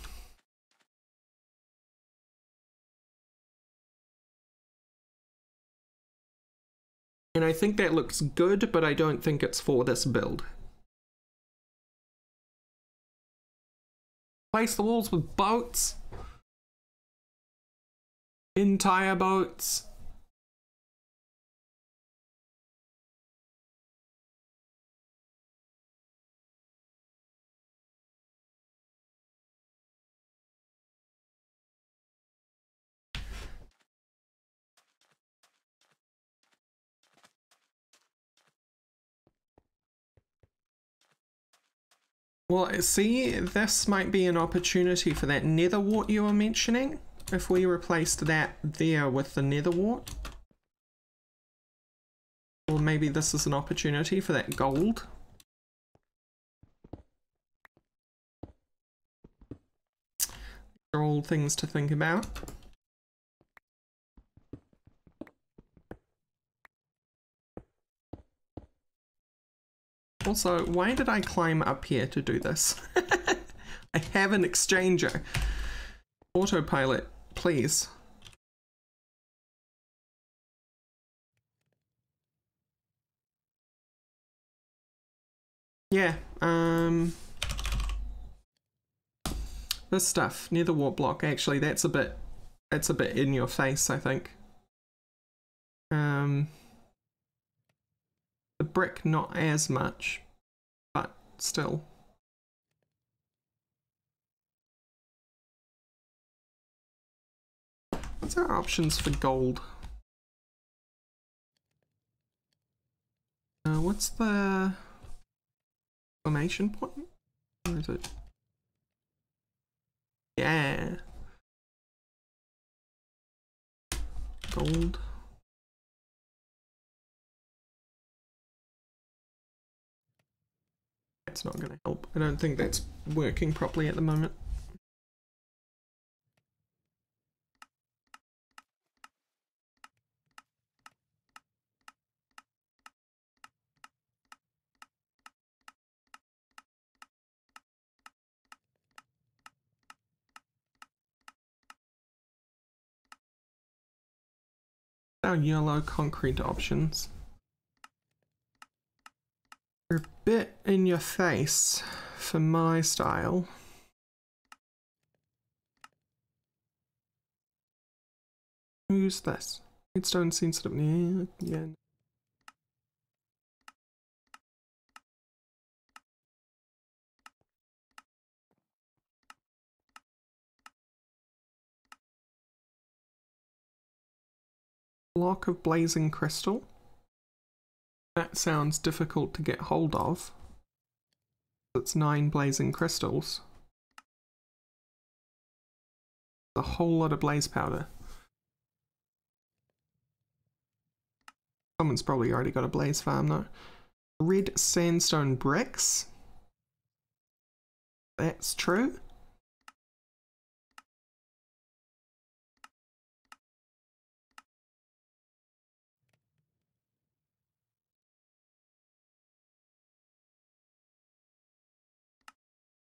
I think that looks good, but I don't think it's for this build. Place the walls with boats. Entire boats. Well, see, this might be an opportunity for that nether wart you were mentioning. If we replaced that there with the nether wart. Or maybe this is an opportunity for that gold. These are all things to think about. Also, why did I climb up here to do this? I have an exchanger. Autopilot, please. Yeah, this stuff, nether wart block, actually that's a bit in your face, I think. The brick not as much, but still. What's our options for gold? What's the exclamation point? Where is it? Yeah. Gold. That's not going to help. I don't think that's working properly at the moment. Our yellow concrete options. They're a bit in your face for my style. Who's this? Redstone sensitive. Yeah. Block of blazing crystal. That sounds difficult to get hold of. It's 9 blazing crystals. A whole lot of blaze powder. Someone's probably already got a blaze farm though. Red sandstone bricks. That's true.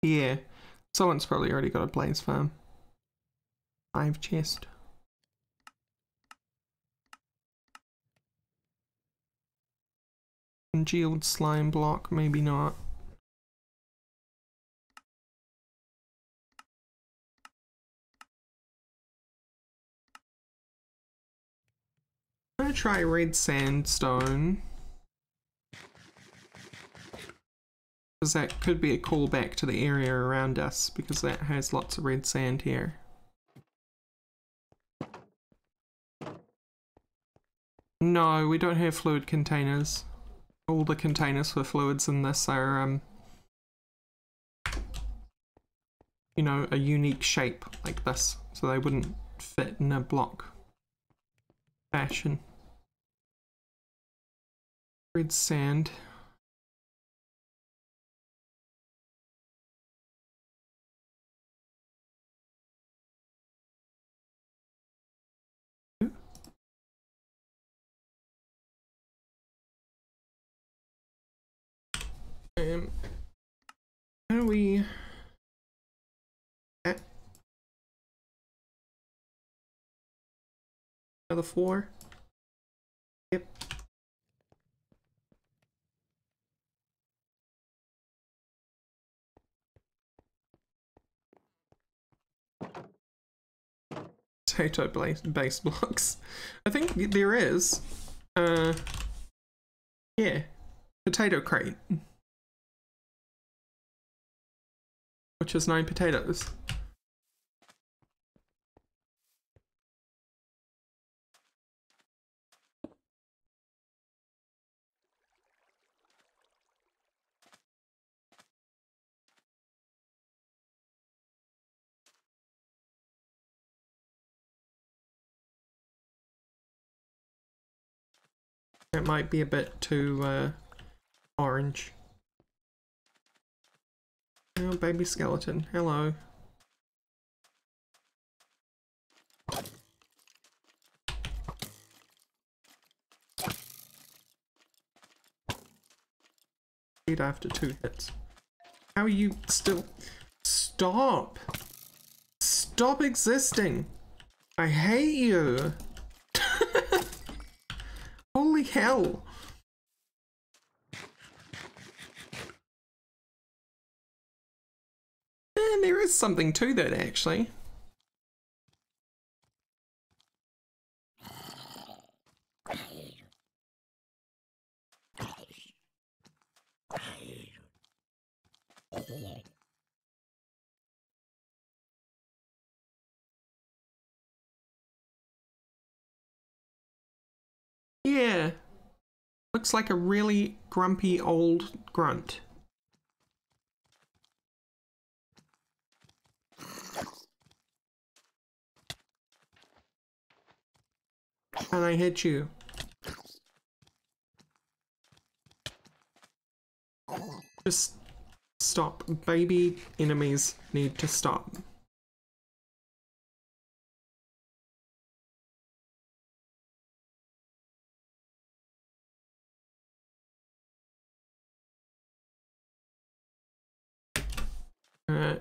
Yeah, someone's probably already got a blaze farm. 5 chest. Congealed slime block, maybe not. I'm gonna try red sandstone. Because that could be a callback to the area around us, because that has lots of red sand here. No, we don't have fluid containers. All the containers for fluids in this are, you know, a unique shape like this, so they wouldn't fit in a block fashion. Red sand. How do we... Another 4? Yep. Potato base blocks. I think there is. Yeah. Potato crate. Which is 9 potatoes. It might be a bit too orange. Oh, baby skeleton. Hello. After 2 hits. How are you still... Stop! Stop existing! I hate you! Holy hell! And there is something to that, actually. Yeah. Looks like a really grumpy old grunt. And I hit you. Just stop. Baby enemies need to stop.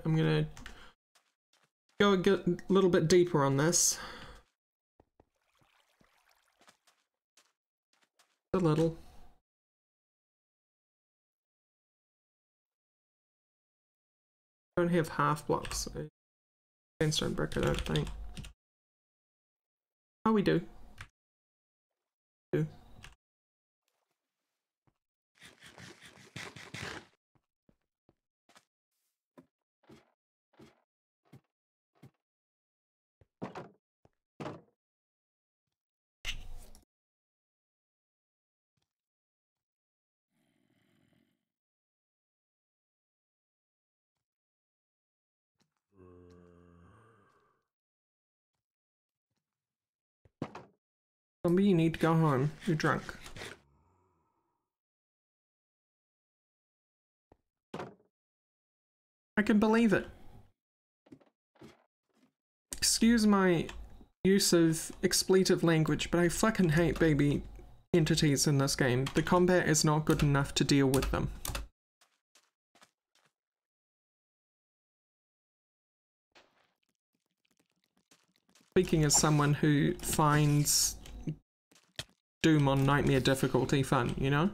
I'm gonna go a little bit deeper on this. A little. I don't have half blocks. Sandstone brick, I don't think. Oh, we do. Zombie, you need to go home. You're drunk. I can believe it. Excuse my use of expletive language, but I fucking hate baby entities in this game. The combat is not good enough to deal with them. Speaking as someone who finds Doom on Nightmare difficulty fun, you know?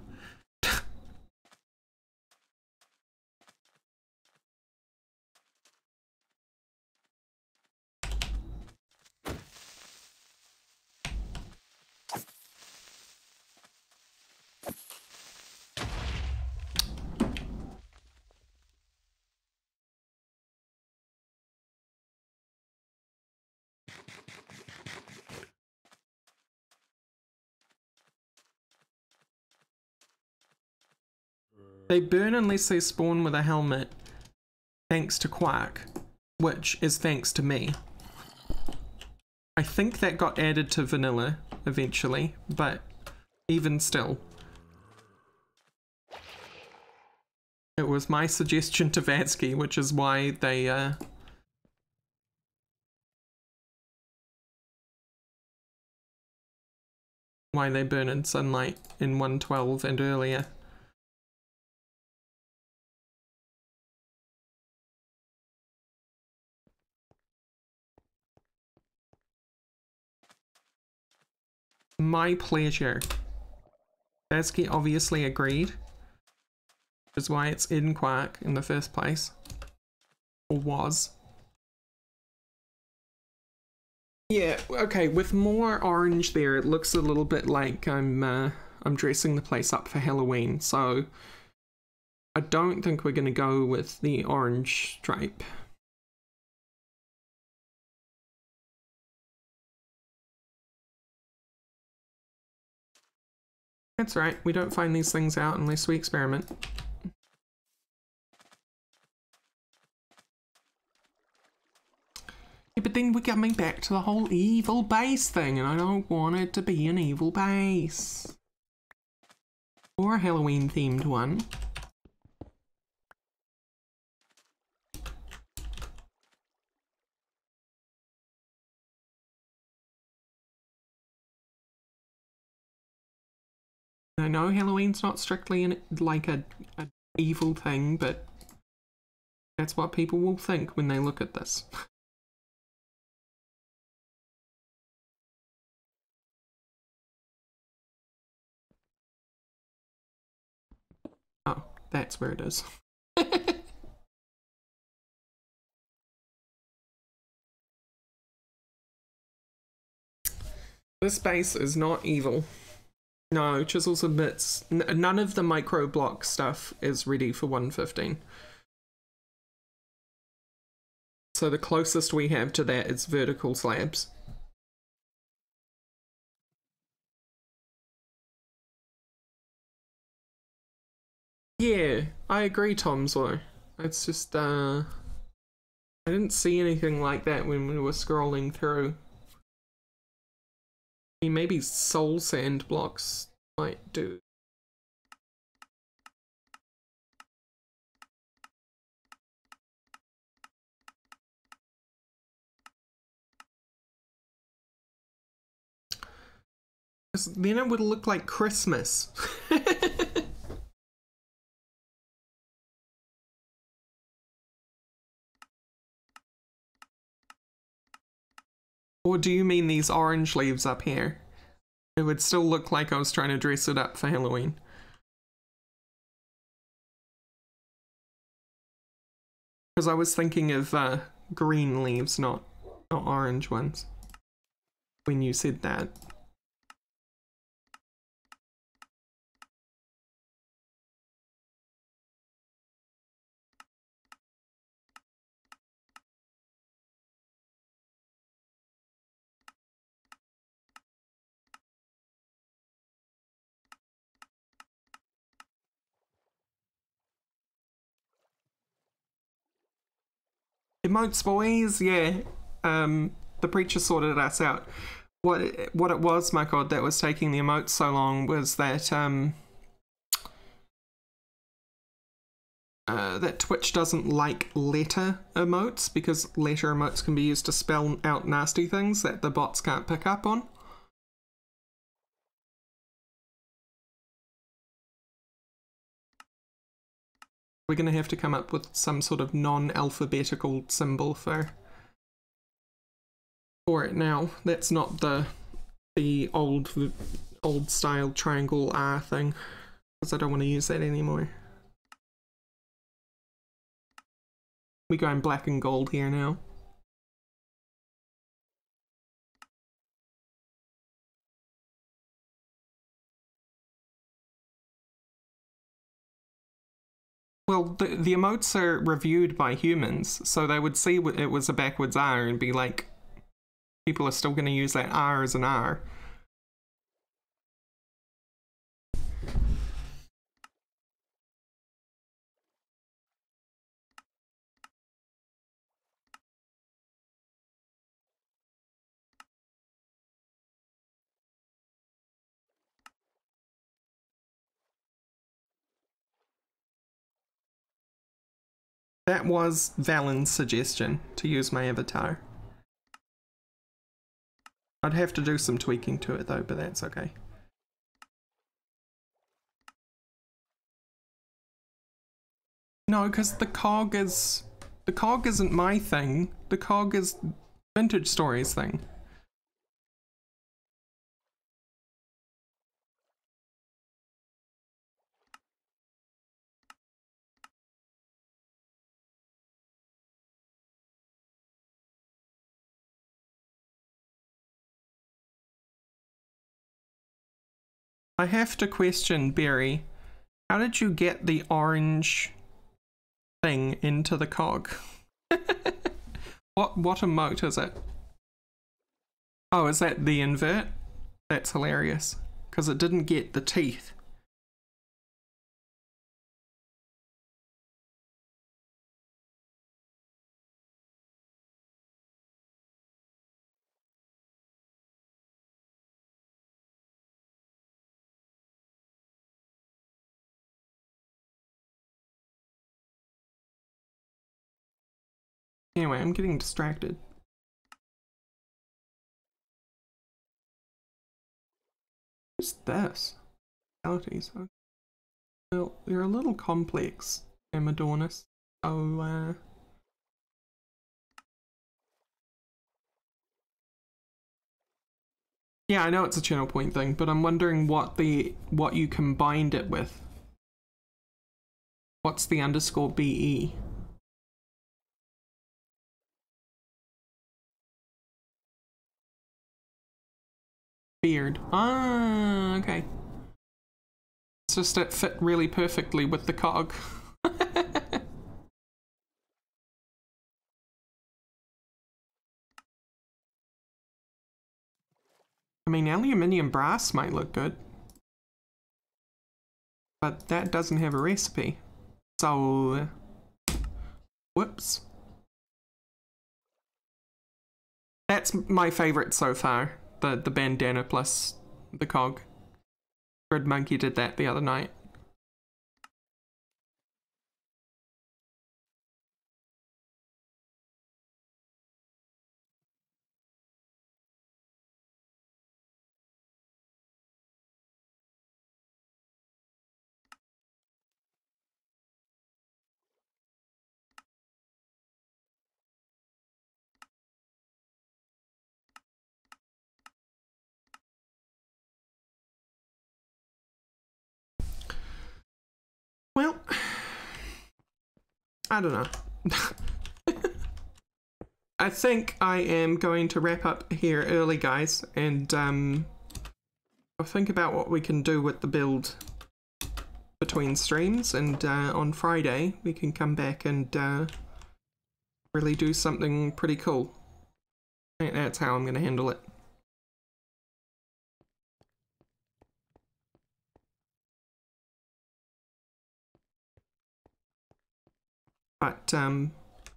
They burn unless they spawn with a helmet, thanks to Quark, which is thanks to me. I think that got added to vanilla eventually, but even still. It was my suggestion to Vatsky, which is why they burn in sunlight in 1.12 and earlier. My pleasure. Vatsky obviously agreed, which is why it's in Quark in the first place. Or was. Yeah, okay, with more orange there, it looks a little bit like I'm dressing the place up for Halloween, so I don't think we're gonna go with the orange stripe. That's right, we don't find these things out unless we experiment. Yeah, but then we're coming back to the whole evil base thing, and I don't want it to be an evil base. Or a Halloween themed one. I know Halloween's not strictly like a evil thing, but that's what people will think when they look at this. Oh, that's where it is. This base is not evil. No, Chisels admits none of the micro block stuff is ready for 1.15. So the closest we have to that is vertical slabs. Yeah, I agree, Tomzo. It's just, I didn't see anything like that when we were scrolling through. I mean, maybe soul sand blocks might do. Then it would look like Christmas. Or do you mean these orange leaves up here? It would still look like I was trying to dress it up for Halloween. Because I was thinking of green leaves, not orange ones. When you said that. Emotes, boys, yeah. The preacher sorted us out. What it was, my god, that was taking the emotes so long was that that Twitch doesn't like letter emotes, because letter emotes can be used to spell out nasty things that the bots can't pick up on. We're going to have to come up with some sort of non-alphabetical symbol for it now. That's not the old style triangle R thing, because I don't want to use that anymore. We're going black and gold here now. Well, the emotes are reviewed by humans, so they would see it was a backwards R and be like, people are still going to use that R as an R. That was Valen's suggestion, to use my avatar. I'd have to do some tweaking to it though, but that's okay. No, because the cog isn't my thing. The cog is Vintage Stories thing. I have to question, Barry, how did you get the orange thing into the cog? What emote is it? Oh, is that the invert? That's hilarious, because it didn't get the teeth. Anyway, I'm getting distracted. What's this? Realities. Well, they're a little complex, Amadornis. So, yeah, I know it's a channel point thing, but I'm wondering what you combined it with. What's the underscore BE? Beard. Ah, okay. It's just it fit really perfectly with the cog. I mean, aluminium brass might look good, but that doesn't have a recipe. So, whoops. That's my favorite so far. The bandana plus the cog. Grid Monkey did that the other night. Well, I don't know. I think I am going to wrap up here early, guys, and I'll think about what we can do with the build between streams, and on Friday we can come back and really do something pretty cool. I think that's how I'm going to handle it. But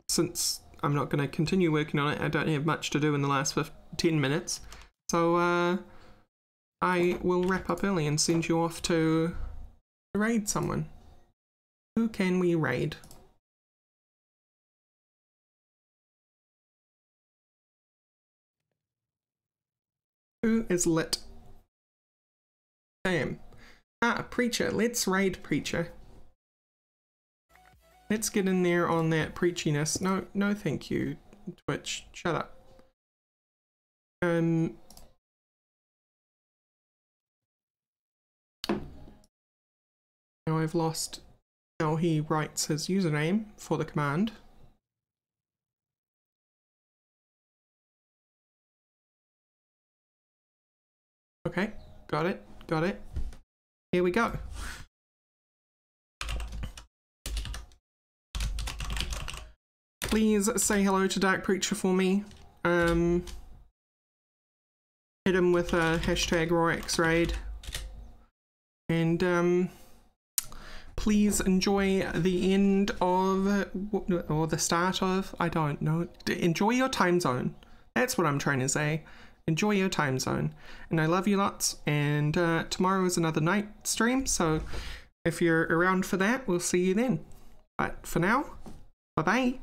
since I'm not going to continue working on it, I don't have much to do in the last 10 minutes, so I will wrap up early and send you off to raid someone. Who can we raid? Who is lit? Damn. Ah, Preacher. Let's raid Preacher. Let's get in there on that preachiness. No, no thank you, Twitch. Shut up. Now I've lost how he writes his username for the command. Okay, got it, got it. Here we go. Please say hello to Dark Preacher for me. Hit him with a hashtag Rorax raid. And please enjoy the end of, or the start of, I don't know. Enjoy your time zone. That's what I'm trying to say. Enjoy your time zone. And I love you lots. And tomorrow is another night stream. So if you're around for that, we'll see you then. But for now, bye-bye.